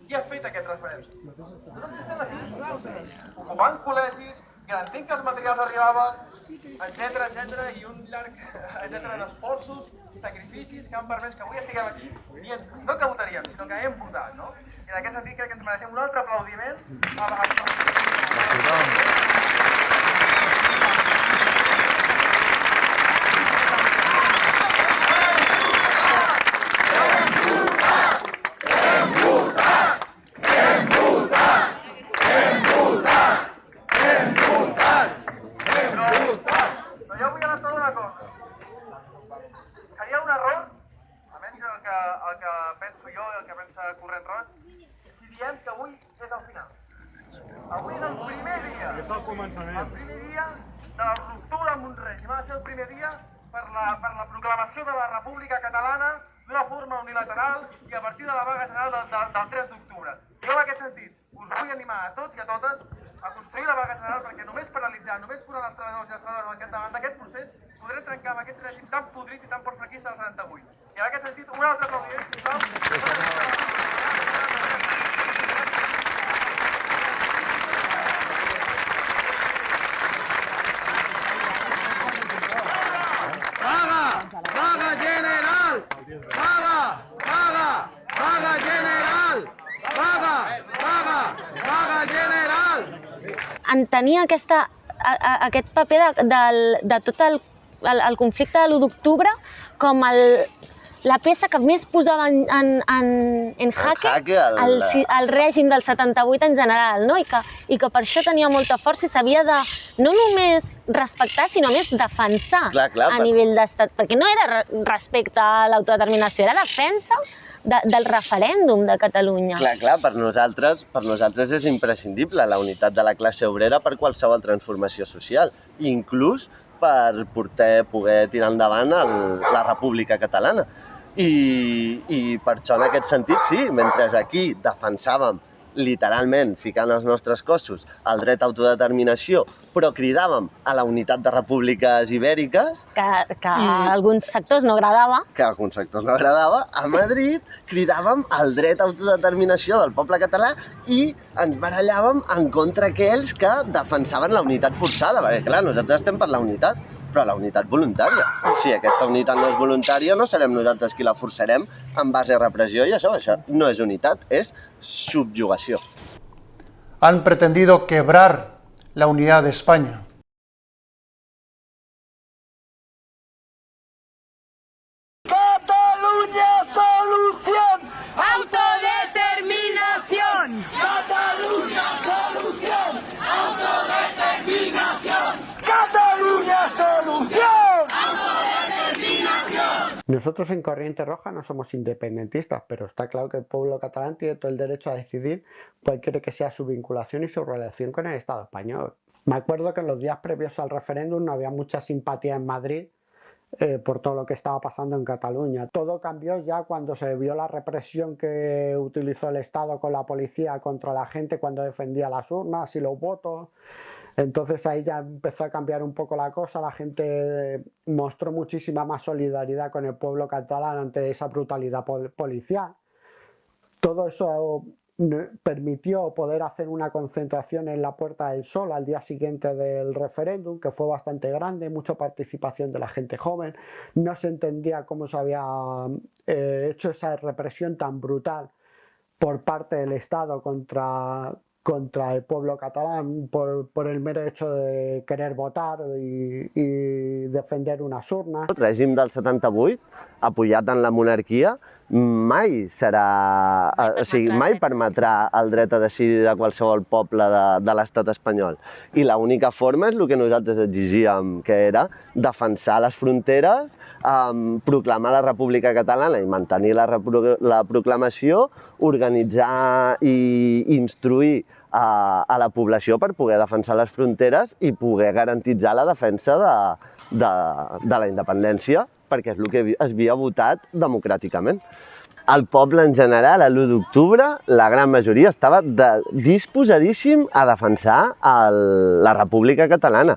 Qui ha fet aquest referèndum? Ocupant col·legis, garantint que els materials arribaven, etc. i un llarg d'esforços, sacrificis que han permès que avui estiguem aquí dient no que votaríem, sinó que hem votat, no? I en aquest sentit crec que ens mereixem un altre aplaudiment a la Seria un error, almenys el que penso jo i el que pensa Corrent Roig, si diem que avui és el final. Avui és el primer dia. És el començament. El primer dia de la ruptura amb un règim. Ha de ser el primer dia per la proclamació de la República Catalana d'una forma unilateral i a partir de la vaga general del 3 d'octubre. Jo en aquest sentit us vull animar a tots i a totes a construir la vaga general perquè només paralitzant, només posant els treballadors i les treballadores davant d'aquest procés podrem trencar amb aquest règim tan podrit i tan porfraquista del 78. I en aquest sentit, un altre aplaudiment, sisplau. Vaga general! Vaga general! Vaga general! Entenia aquest paper de tot el conflicte de l'1 d'octubre com la peça que més posava en jaque el règim del 78 en general, no? I que per això tenia molta força i s'havia de no només respectar, sinó més defensar a nivell d'estat, perquè no era respecte a l'autodeterminació, era defensa del referèndum de Catalunya. Clar, per nosaltres és imprescindible la unitat de la classe obrera per qualsevol transformació social, inclús per poder tirar endavant la República Catalana. I per això, en aquest sentit, sí, mentre aquí defensàvem literalment, ficant els nostres cossos, el dret a autodeterminació, però cridàvem a la unitat de repúbliques ibèriques... Que a alguns sectors no agradava. A Madrid cridàvem el dret a autodeterminació del poble català i ens barallàvem en contra aquells que defensaven la unitat forçada, perquè clar, nosaltres estem per la unitat, però la unitat voluntària. Si aquesta unitat no és voluntària, no serem nosaltres qui la forçarem en base a repressió i això no és unitat, és subyugació. Han pretendido quebrar la unidad de España. Catalunya Solución! Nosotros en Corriente Roja no somos independentistas, pero está claro que el pueblo catalán tiene todo el derecho a decidir cuál quiere que sea su vinculación y su relación con el Estado español. Me acuerdo que en los días previos al referéndum no había mucha simpatía en Madrid por todo lo que estaba pasando en Cataluña. Todo cambió ya cuando se vio la represión que utilizó el Estado con la policía contra la gente cuando defendía las urnas y los votos. Entonces ahí ya empezó a cambiar un poco la cosa, la gente mostró muchísima más solidaridad con el pueblo catalán ante esa brutalidad policial. Todo eso permitió poder hacer una concentración en la Puerta del Sol al día siguiente del referéndum, que fue bastante grande, mucha participación de la gente joven. No se entendía cómo se había hecho esa represión tan brutal por parte del Estado contra el pueblo catalán por el mero hecho de querer votar i defender unes urnes. El règim del 78, apoyat en la monarquia, mai serà... O sigui, mai permetrà el dret a decidir de qualsevol poble de l'estat espanyol. I l'única forma és el que nosaltres exigíem, que era defensar les fronteres, proclamar la República Catalana i mantenir la proclamació, organitzar i instruir a la població per poder defensar les fronteres i poder garantitzar la defensa de la independència, perquè és el que es havia votat democràticament. El poble en general, a l'1 d'octubre, la gran majoria estava disposadíssim a defensar la República Catalana.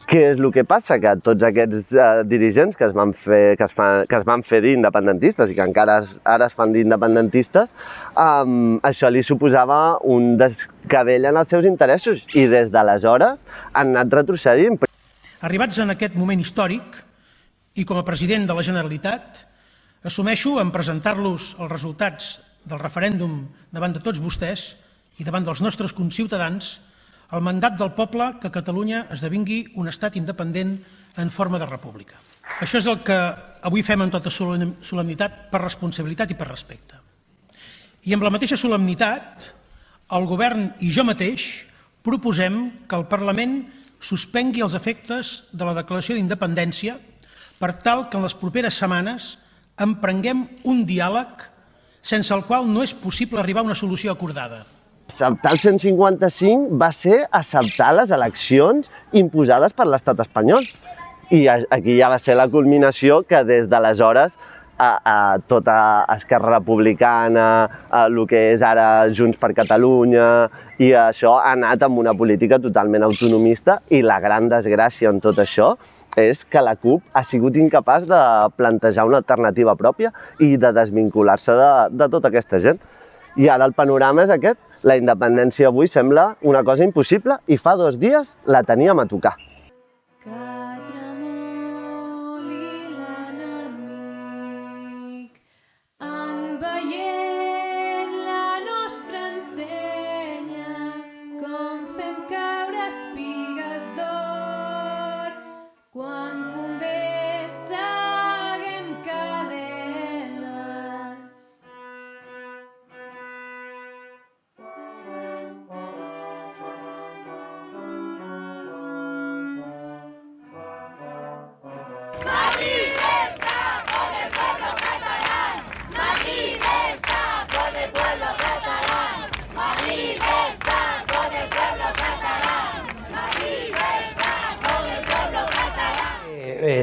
Què és el que passa? Que tots aquests dirigents que es van fer dir independentistes i que encara ara es fan dir independentistes, això li suposava un desgavell en els seus interessos i des d'aleshores han anat retrocedint. Arribats en aquest moment històric i com a president de la Generalitat, assumeixo en presentar-los els resultats del referèndum davant de tots vostès i davant dels nostres conciutadans el mandat del poble que Catalunya esdevingui un estat independent en forma de república. Això és el que avui fem amb tota solemnitat per responsabilitat i per respecte. I amb la mateixa solemnitat, el govern i jo mateix proposem que el Parlament suspengui els efectes de la declaració d'independència per tal que en les properes setmanes emprenguem un diàleg sense el qual no és possible arribar a una solució acordada. Acceptar el 155 va ser acceptar les eleccions imposades per l'estat espanyol. I aquí ja va ser la culminació que des d'aleshores tota Esquerra Republicana, el que és ara Junts per Catalunya, i això ha anat amb una política totalment autonomista i la gran desgràcia en tot això és que la CUP ha sigut incapaç de plantejar una alternativa pròpia i de desvincular-se de tota aquesta gent. I ara el panorama és aquest. La independència avui sembla una cosa impossible i fa 2 dies la teníem a tocar.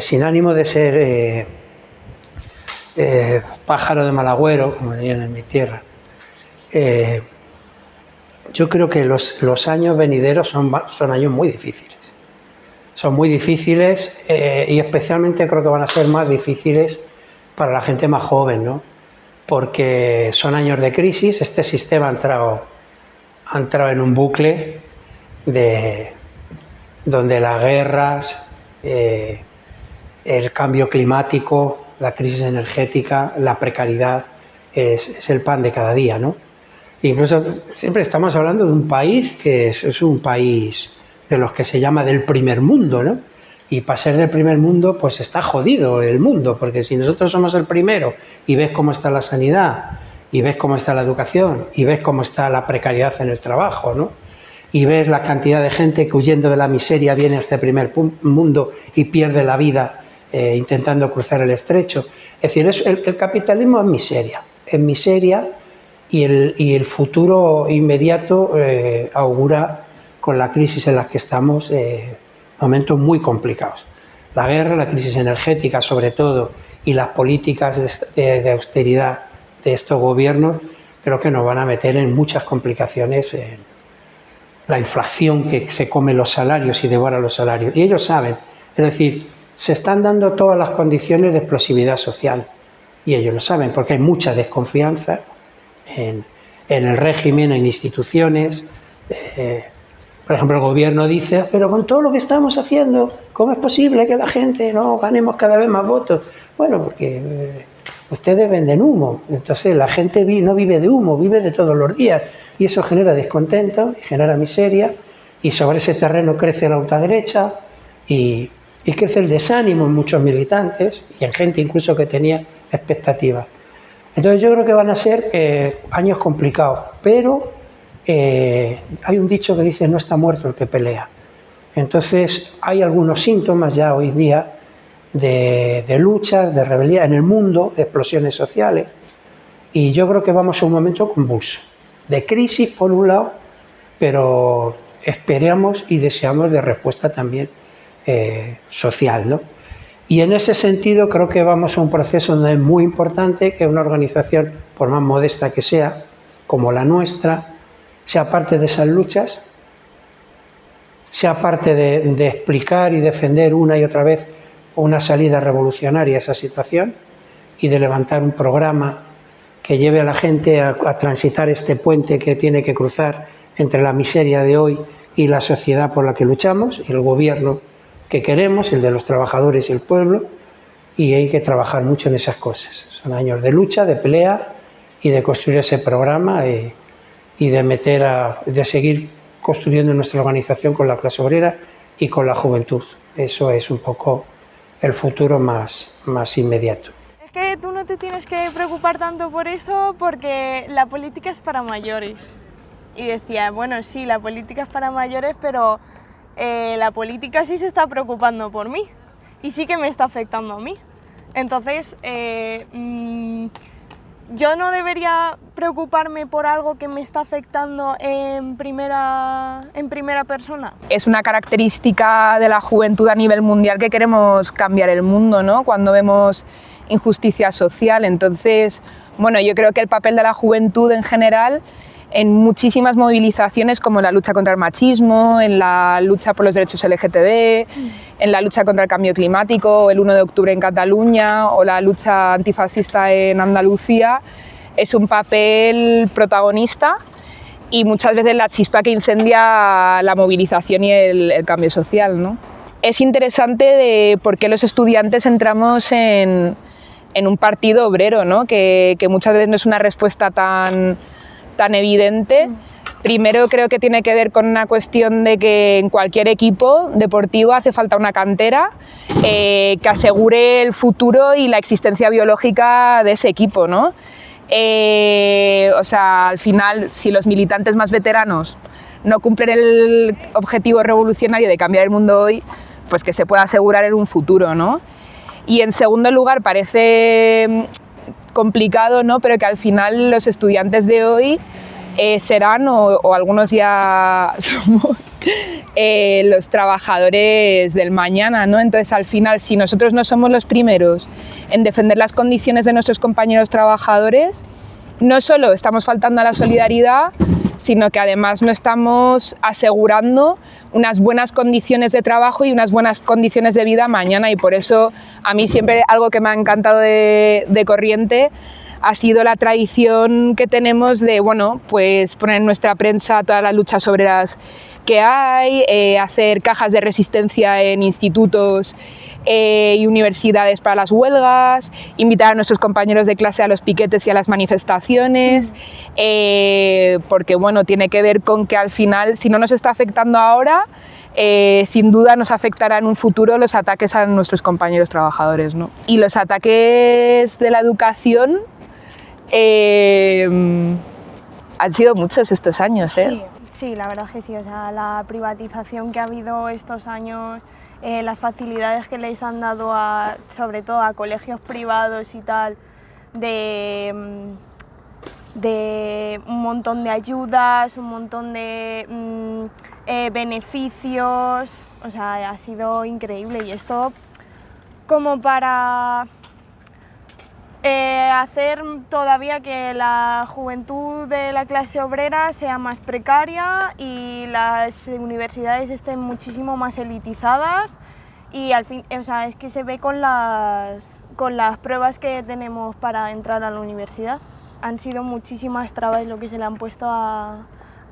Sin ánimo de ser pájaro de mal agüero, como dirían en mi tierra, yo creo que los años venideros son años muy difíciles. Son muy difíciles y especialmente creo que van a ser más difíciles para la gente más joven, ¿no? Porque son años de crisis. Este sistema ha entrado en un bucle donde las guerras, el cambio climático, la crisis energética, la precariedad es el pan de cada día, ¿no? Incluso siempre estamos hablando de un país que es un país de los que se llama del primer mundo, ¿no? Y para ser del primer mundo, pues está jodido el mundo, porque si nosotros somos el primero y ves cómo está la sanidad, y ves cómo está la educación, y ves cómo está la precariedad en el trabajo, ¿no? Y ves la cantidad de gente que huyendo de la miseria viene a este primer mundo y pierde la vida intentando cruzar el estrecho. Es decir, el capitalismo es miseria y el futuro inmediato augura, con la crisis en la que estamos, momentos muy complicados. La guerra, la crisis energética sobre todo, y las políticas de austeridad de estos gobiernos creo que nos van a meter en muchas complicaciones. La inflación que se come los salarios y devora los salarios. Y ellos saben, es decir, se están dando todas las condiciones de explosividad social. Y ellos lo saben, porque hay mucha desconfianza en el régimen, en instituciones. Por ejemplo, el gobierno dice, pero con todo lo que estamos haciendo, ¿cómo es posible que la gente no ganemos cada vez más votos? Bueno, porque ustedes venden humo. Entonces la gente no vive de humo, vive de todos los días. Y eso genera descontento, y genera miseria, y sobre ese terreno crece la ultraderecha, y crece el desánimo en muchos militantes, y en gente incluso que tenía expectativas. Entonces yo creo que van a ser años complicados, pero hay un dicho que dice, no está muerto el que pelea. Entonces hay algunos síntomas ya hoy día de lucha, de rebeldía en el mundo, de explosiones sociales, y yo creo que vamos a un momento convulso, de crisis por un lado, pero esperamos y deseamos de respuesta también social, ¿no? Y en ese sentido creo que vamos a un proceso donde es muy importante que una organización, por más modesta que sea, como la nuestra, sea parte de esas luchas, sea parte de explicar y defender una y otra vez una salida revolucionaria a esa situación y de levantar un programa que lleve a la gente a transitar este puente que tiene que cruzar entre la miseria de hoy y la sociedad por la que luchamos, y el gobierno que queremos, el de los trabajadores y el pueblo, y hay que trabajar mucho en esas cosas. Son años de lucha, de pelea y de construir ese programa y de seguir construyendo nuestra organización con la clase obrera y con la juventud. Eso es un poco el futuro más inmediato. Es que tú no te tienes que preocupar tanto por eso porque la política es para mayores. Y decía, bueno, sí, la política es para mayores, pero la política sí se está preocupando por mí y sí que me está afectando a mí. Entonces, yo no debería preocuparme por algo que me está afectando en primera persona. Es una característica de la juventud a nivel mundial que queremos cambiar el mundo, ¿no? Cuando vemos injusticia social. Entonces, bueno, yo creo que el papel de la juventud en general en muchísimas movilizaciones como la lucha contra el machismo, en la lucha por los derechos LGTB, en la lucha contra el cambio climático, el 1 de octubre en Cataluña o la lucha antifascista en Andalucía, es un papel protagonista y muchas veces la chispa que incendia la movilización y el cambio social, ¿no? Es interesante de por qué los estudiantes entramos en un partido obrero, ¿no? que muchas veces no es una respuesta tan evidente. Primero creo que tiene que ver con una cuestión de que en cualquier equipo deportivo hace falta una cantera que asegure el futuro y la existencia biológica de ese equipo, ¿no? O sea, al final, si los militantes más veteranos no cumplen el objetivo revolucionario de cambiar el mundo hoy, pues que se pueda asegurar en un futuro, ¿no? Y en segundo lugar, parece complicado, ¿no? Pero que al final los estudiantes de hoy serán, o algunos ya somos, los trabajadores del mañana, ¿no? Entonces, al final, si nosotros no somos los primeros en defender las condiciones de nuestros compañeros trabajadores, no solo estamos faltando a la solidaridad, sino que además no estamos asegurando unas buenas condiciones de trabajo y unas buenas condiciones de vida mañana. Y por eso a mí siempre algo que me ha encantado de Corriente ha sido la tradición que tenemos de, bueno, pues poner en nuestra prensa todas las luchas obreras que hay, hacer cajas de resistencia en institutos y universidades para las huelgas, invitar a nuestros compañeros de clase a los piquetes y a las manifestaciones, porque bueno, tiene que ver con que al final, si no nos está afectando ahora, sin duda nos afectará en un futuro los ataques a nuestros compañeros trabajadores, ¿no? Y los ataques de la educación han sido muchos estos años, ¿eh? Sí, la verdad es que sí, o sea, la privatización que ha habido estos años las facilidades que les han dado sobre todo a colegios privados y tal, de un montón de ayudas, un montón de beneficios, o sea, ha sido increíble. Y esto como para hacer todavía que la juventud de la clase obrera sea más precaria y las universidades estén muchísimo más elitizadas, y al fin, o sea, es que se ve con las pruebas que tenemos para entrar a la universidad. Han sido muchísimas trabas lo que se le han puesto a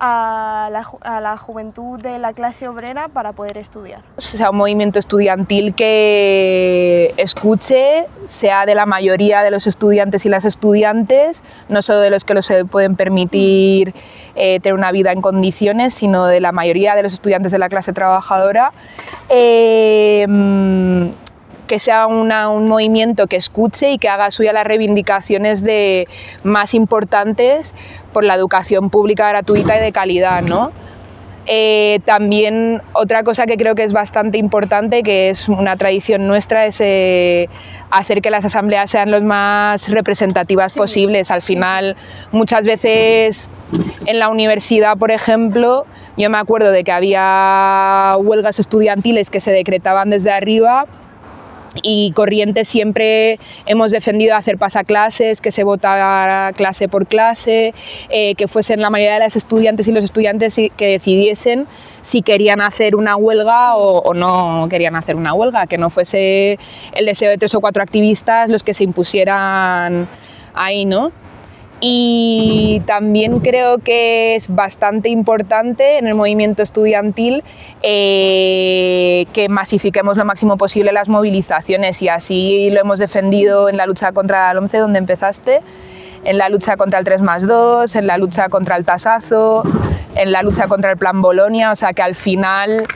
la juventud de la clase obrera para poder estudiar. O sea, un movimiento estudiantil que escuche, sea de la mayoría de los estudiantes y las estudiantes, no solo de los que se pueden permitir tener una vida en condiciones, sino de la mayoría de los estudiantes de la clase trabajadora. Que sea un movimiento que escuche y que haga suya las reivindicaciones más importantes por la educación pública gratuita y de calidad, ¿no? También otra cosa que creo que es bastante importante, que es una tradición nuestra, es hacer que las asambleas sean lo más representativas posibles. Al final, muchas veces en la universidad, por ejemplo, yo me acuerdo de que había huelgas estudiantiles que se decretaban desde arriba, y Corrientes siempre hemos defendido hacer pasaclases, que se votara clase por clase, que fuesen la mayoría de las estudiantes y los estudiantes que decidiesen si querían hacer una huelga o no querían hacer una huelga, que no fuese el deseo de 3 o 4 activistas los que se impusieran ahí, ¿no? Y también creo que es bastante importante en el movimiento estudiantil que masifiquemos lo máximo posible las movilizaciones, y así lo hemos defendido en la lucha contra la LOMCE, donde empezaste, en la lucha contra el 3+2, en la lucha contra el tasazo, en la lucha contra el Plan Bolonia. O sea que al final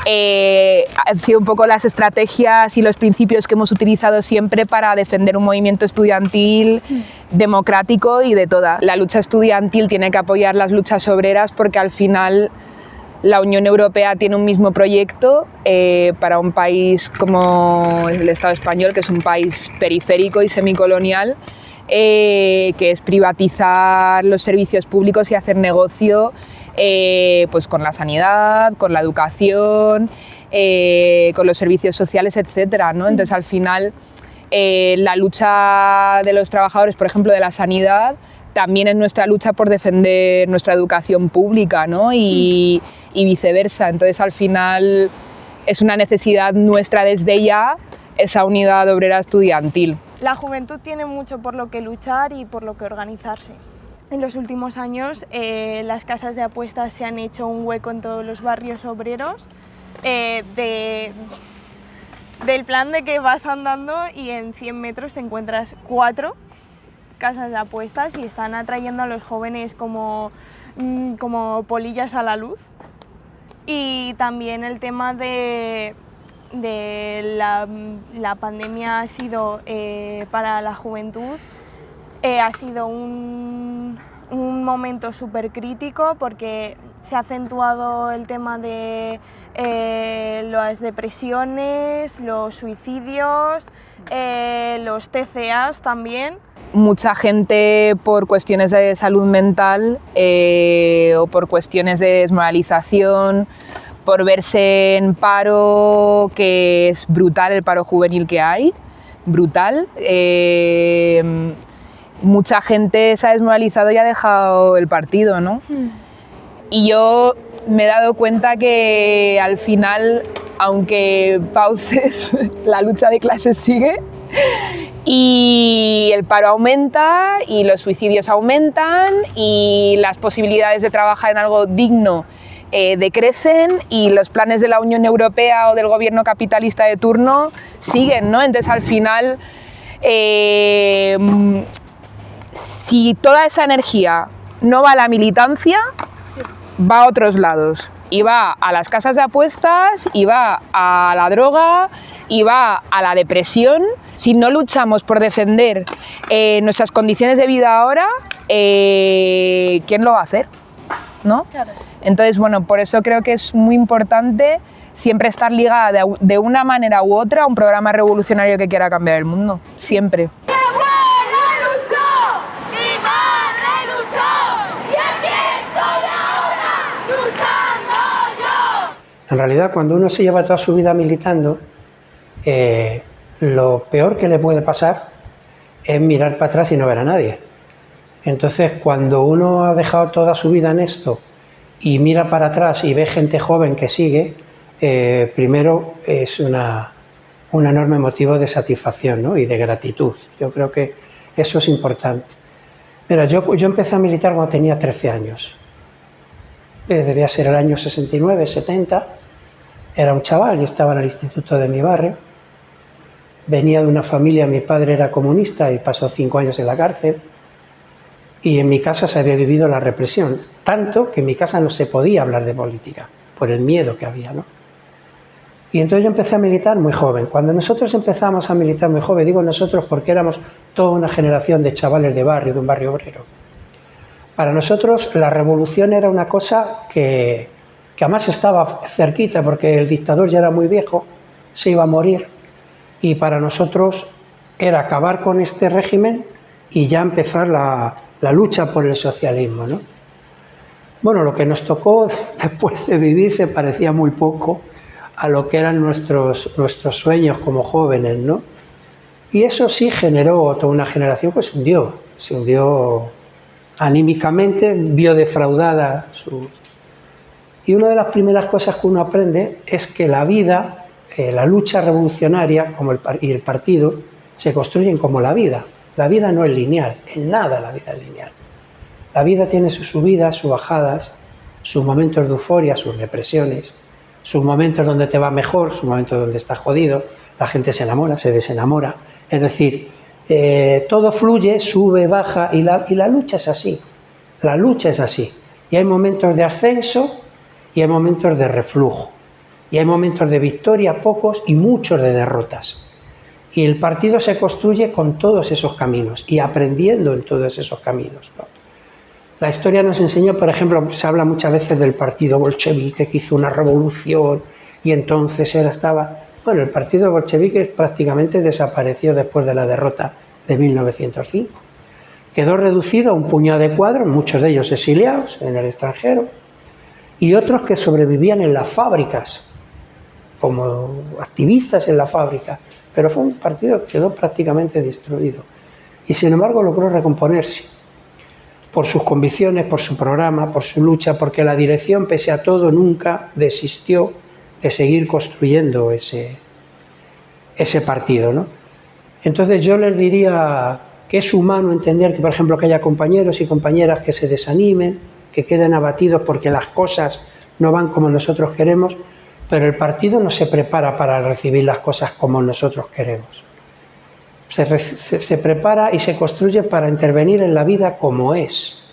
han sido un poco las estrategias y los principios que hemos utilizado siempre para defender un movimiento estudiantil democrático y de toda. La lucha estudiantil tiene que apoyar las luchas obreras, porque al final la Unión Europea tiene un mismo proyecto para un país como el Estado español, que es un país periférico y semicolonial, que es privatizar los servicios públicos y hacer negocio pues con la sanidad, con la educación, con los servicios sociales, etcétera, ¿no? Entonces, al final, la lucha de los trabajadores, por ejemplo, de la sanidad, también es nuestra lucha por defender nuestra educación pública, ¿no? Y viceversa. Entonces, al final, es una necesidad nuestra desde ya, esa unidad obrera estudiantil. La juventud tiene mucho por lo que luchar y por lo que organizarse. En los últimos años las casas de apuestas se han hecho un hueco en todos los barrios obreros, del plan de que vas andando y en 100 metros te encuentras 4 casas de apuestas y están atrayendo a los jóvenes como polillas a la luz. Y también el tema de la pandemia ha sido para la juventud, ha sido un momento súper crítico, porque se ha acentuado el tema de las depresiones, los suicidios, los TCAs también. Mucha gente, por cuestiones de salud mental o por cuestiones de desmoralización, por verse en paro, que es brutal el paro juvenil que hay, brutal. Mucha gente se ha desmoralizado y ha dejado el partido, ¿no? Y yo me he dado cuenta que al final, aunque pauses, la lucha de clases sigue y el paro aumenta y los suicidios aumentan y las posibilidades de trabajar en algo digno decrecen y los planes de la Unión Europea o del gobierno capitalista de turno siguen, ¿no? Entonces, al final, si toda esa energía no va a la militancia, va a otros lados, y va a las casas de apuestas, y va a la droga, y va a la depresión. Si no luchamos por defender nuestras condiciones de vida ahora, ¿quién lo va a hacer? ¿no? Claro. Entonces, bueno, por eso creo que es muy importante siempre estar ligada de una manera u otra a un programa revolucionario que quiera cambiar el mundo, siempre. En realidad, cuando uno se lleva toda su vida militando, lo peor que le puede pasar es mirar para atrás y no ver a nadie. Entonces, cuando uno ha dejado toda su vida en esto y mira para atrás y ve gente joven que sigue, primero es un enorme motivo de satisfacción, ¿no? Y de gratitud. Yo creo que eso es importante. Mira, yo empecé a militar cuando tenía 13 años. Debía ser el año 69, 70. Era un chaval, yo estaba en el instituto de mi barrio. Venía de una familia, mi padre era comunista y pasó 5 años en la cárcel. Y en mi casa se había vivido la represión, tanto que en mi casa no se podía hablar de política, por el miedo que había, ¿no? Y entonces yo empecé a militar muy joven. Cuando nosotros empezamos a militar muy joven, digo nosotros porque éramos toda una generación de chavales de barrio, de un barrio obrero. Para nosotros la revolución era una cosa que además estaba cerquita porque el dictador ya era muy viejo, se iba a morir, y para nosotros era acabar con este régimen y ya empezar la lucha por el socialismo, ¿no? Bueno, lo que nos tocó después de vivir se parecía muy poco a lo que eran nuestros sueños como jóvenes, ¿no? Y eso sí generó toda una generación que se hundió anímicamente, vio defraudada su... Y una de las primeras cosas que uno aprende es que la vida, la lucha revolucionaria y el partido se construyen como la vida. La vida no es lineal, en nada la vida es lineal. La vida tiene sus subidas, sus bajadas, sus momentos de euforia, sus depresiones, sus momentos donde te va mejor, sus momentos donde estás jodido, la gente se enamora, se desenamora. Es decir, todo fluye, sube, baja, y la lucha es así. La lucha es así. Y hay momentos de ascenso y hay momentos de reflujo. Y hay momentos de victoria, pocos, y muchos de derrotas. Y el partido se construye con todos esos caminos y aprendiendo en todos esos caminos, ¿no? La historia nos enseñó, por ejemplo, se habla muchas veces del partido bolchevique que hizo una revolución y entonces él estaba... Bueno, el partido bolchevique prácticamente desapareció después de la derrota de 1905. Quedó reducido a un puñado de cuadros, muchos de ellos exiliados en el extranjero, y otros que sobrevivían en las fábricas, como activistas en la fábrica. Pero fue un partido que quedó prácticamente destruido. Y sin embargo logró recomponerse por sus convicciones, por su programa, por su lucha, porque la dirección, pese a todo, nunca desistió de seguir construyendo ese partido, ¿no? Entonces yo les diría que es humano entender que, por ejemplo, que haya compañeros y compañeras que se desanimen, que queden abatidos porque las cosas no van como nosotros queremos, pero el partido no se prepara para recibir las cosas como nosotros queremos. Se prepara y se construye para intervenir en la vida como es.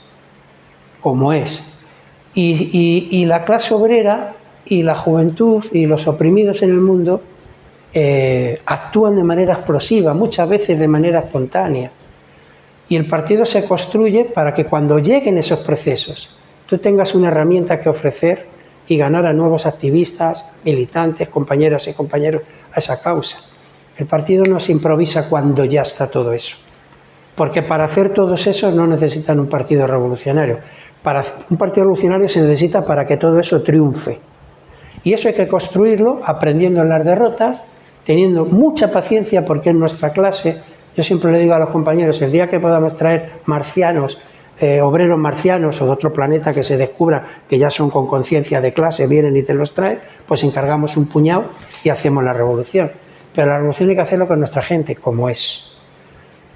Y la clase obrera y la juventud y los oprimidos en el mundo actúan de manera explosiva, muchas veces de manera espontánea. Y el partido se construye para que cuando lleguen esos procesos tú tengas una herramienta que ofrecer y ganar a nuevos activistas, militantes, compañeras y compañeros a esa causa. El partido no se improvisa cuando ya está todo eso, porque para hacer todos esos no necesitan un partido revolucionario. Un partido revolucionario se necesita para que todo eso triunfe. Y eso hay que construirlo aprendiendo en las derrotas, teniendo mucha paciencia, porque en nuestra clase, yo siempre le digo a los compañeros, el día que podamos traer marcianos, obreros marcianos o de otro planeta que se descubra que ya son con conciencia de clase, vienen y te los traen, pues encargamos un puñado y hacemos la revolución. Pero la revolución hay que hacerlo con nuestra gente, como es,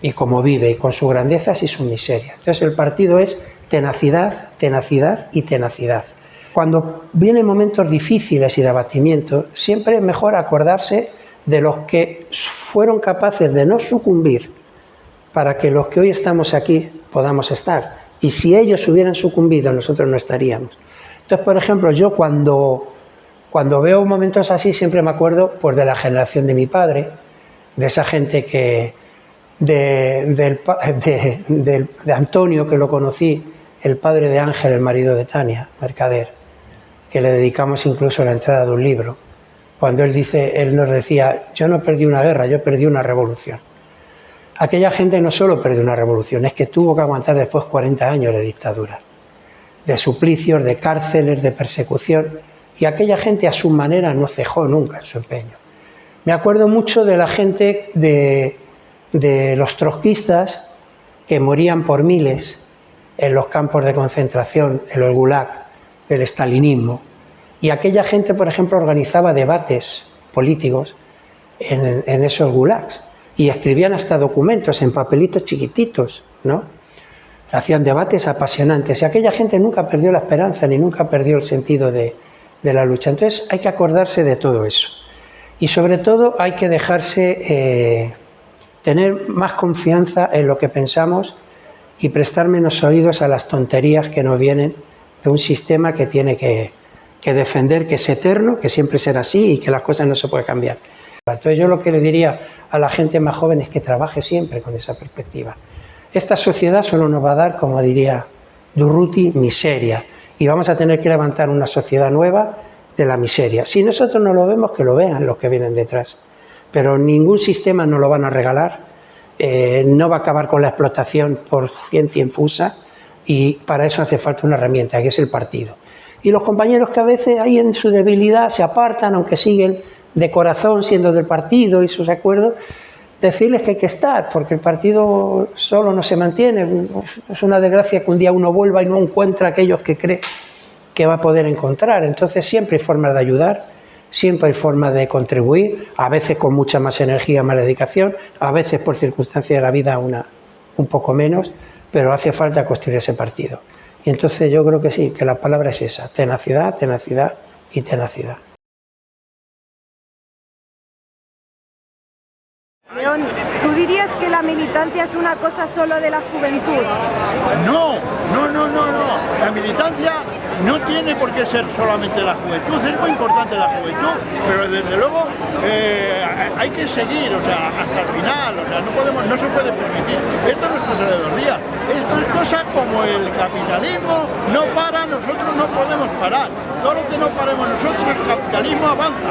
y como vive, y con sus grandezas y sus miserias. Entonces el partido es tenacidad, tenacidad y tenacidad. Cuando vienen momentos difíciles y de abatimiento, siempre es mejor acordarse de los que fueron capaces de no sucumbir para que los que hoy estamos aquí podamos estar. Y si ellos hubieran sucumbido, nosotros no estaríamos. Entonces, por ejemplo, yo cuando veo momentos así siempre me acuerdo pues, de la generación de mi padre, de esa gente que de Antonio, que lo conocí el padre de Ángel, el marido de Tania, Mercader, que le dedicamos incluso la entrada de un libro, cuando él nos decía, yo no perdí una guerra, yo perdí una revolución. Aquella gente no solo perdió una revolución, es que tuvo que aguantar después 40 años de dictadura, de suplicios, de cárceles, de persecución, y aquella gente a su manera no cejó nunca en su empeño. Me acuerdo mucho de la gente de los trotskistas que morían por miles en los campos de concentración, en los gulag, del estalinismo. Y aquella gente, por ejemplo, organizaba debates políticos en esos gulags y escribían hasta documentos en papelitos chiquititos, ¿no? Hacían debates apasionantes y aquella gente nunca perdió la esperanza ni nunca perdió el sentido de la lucha. Entonces hay que acordarse de todo eso y sobre todo hay que dejarse tener más confianza en lo que pensamos y prestar menos oídos a las tonterías que nos vienen de un sistema que tiene que defender que es eterno, que siempre será así y que las cosas no se pueden cambiar. Entonces yo lo que le diría a la gente más joven es que trabaje siempre con esa perspectiva. Esta sociedad solo nos va a dar, como diría Durruti, miseria y vamos a tener que levantar una sociedad nueva de la miseria. Si nosotros no lo vemos, que lo vean los que vienen detrás, pero ningún sistema nos lo van a regalar, no va a acabar con la explotación por ciencia infusa y para eso hace falta una herramienta que es el partido. Y los compañeros que a veces ahí en su debilidad se apartan, aunque siguen de corazón siendo del partido y sus acuerdos, decirles que hay que estar, porque el partido solo no se mantiene. Es una desgracia que un día uno vuelva y no encuentra aquellos que cree que va a poder encontrar. Entonces siempre hay formas de ayudar, siempre hay formas de contribuir, a veces con mucha más energía, más dedicación, a veces por circunstancias de la vida un poco menos, pero hace falta construir ese partido. Y entonces yo creo que sí, que la palabra es esa, tenacidad, tenacidad y tenacidad. León, ¿tú dirías que la militancia es una cosa solo de la juventud? No. La militancia no tiene por qué ser solamente la juventud, es muy importante la juventud, pero desde luego hay que seguir, o sea, hasta el final, o sea, no se puede permitir. Esto no es cosa de 2 días, esto es cosa como el capitalismo no para, nosotros no podemos parar. Todo lo que no paremos nosotros, el capitalismo avanza.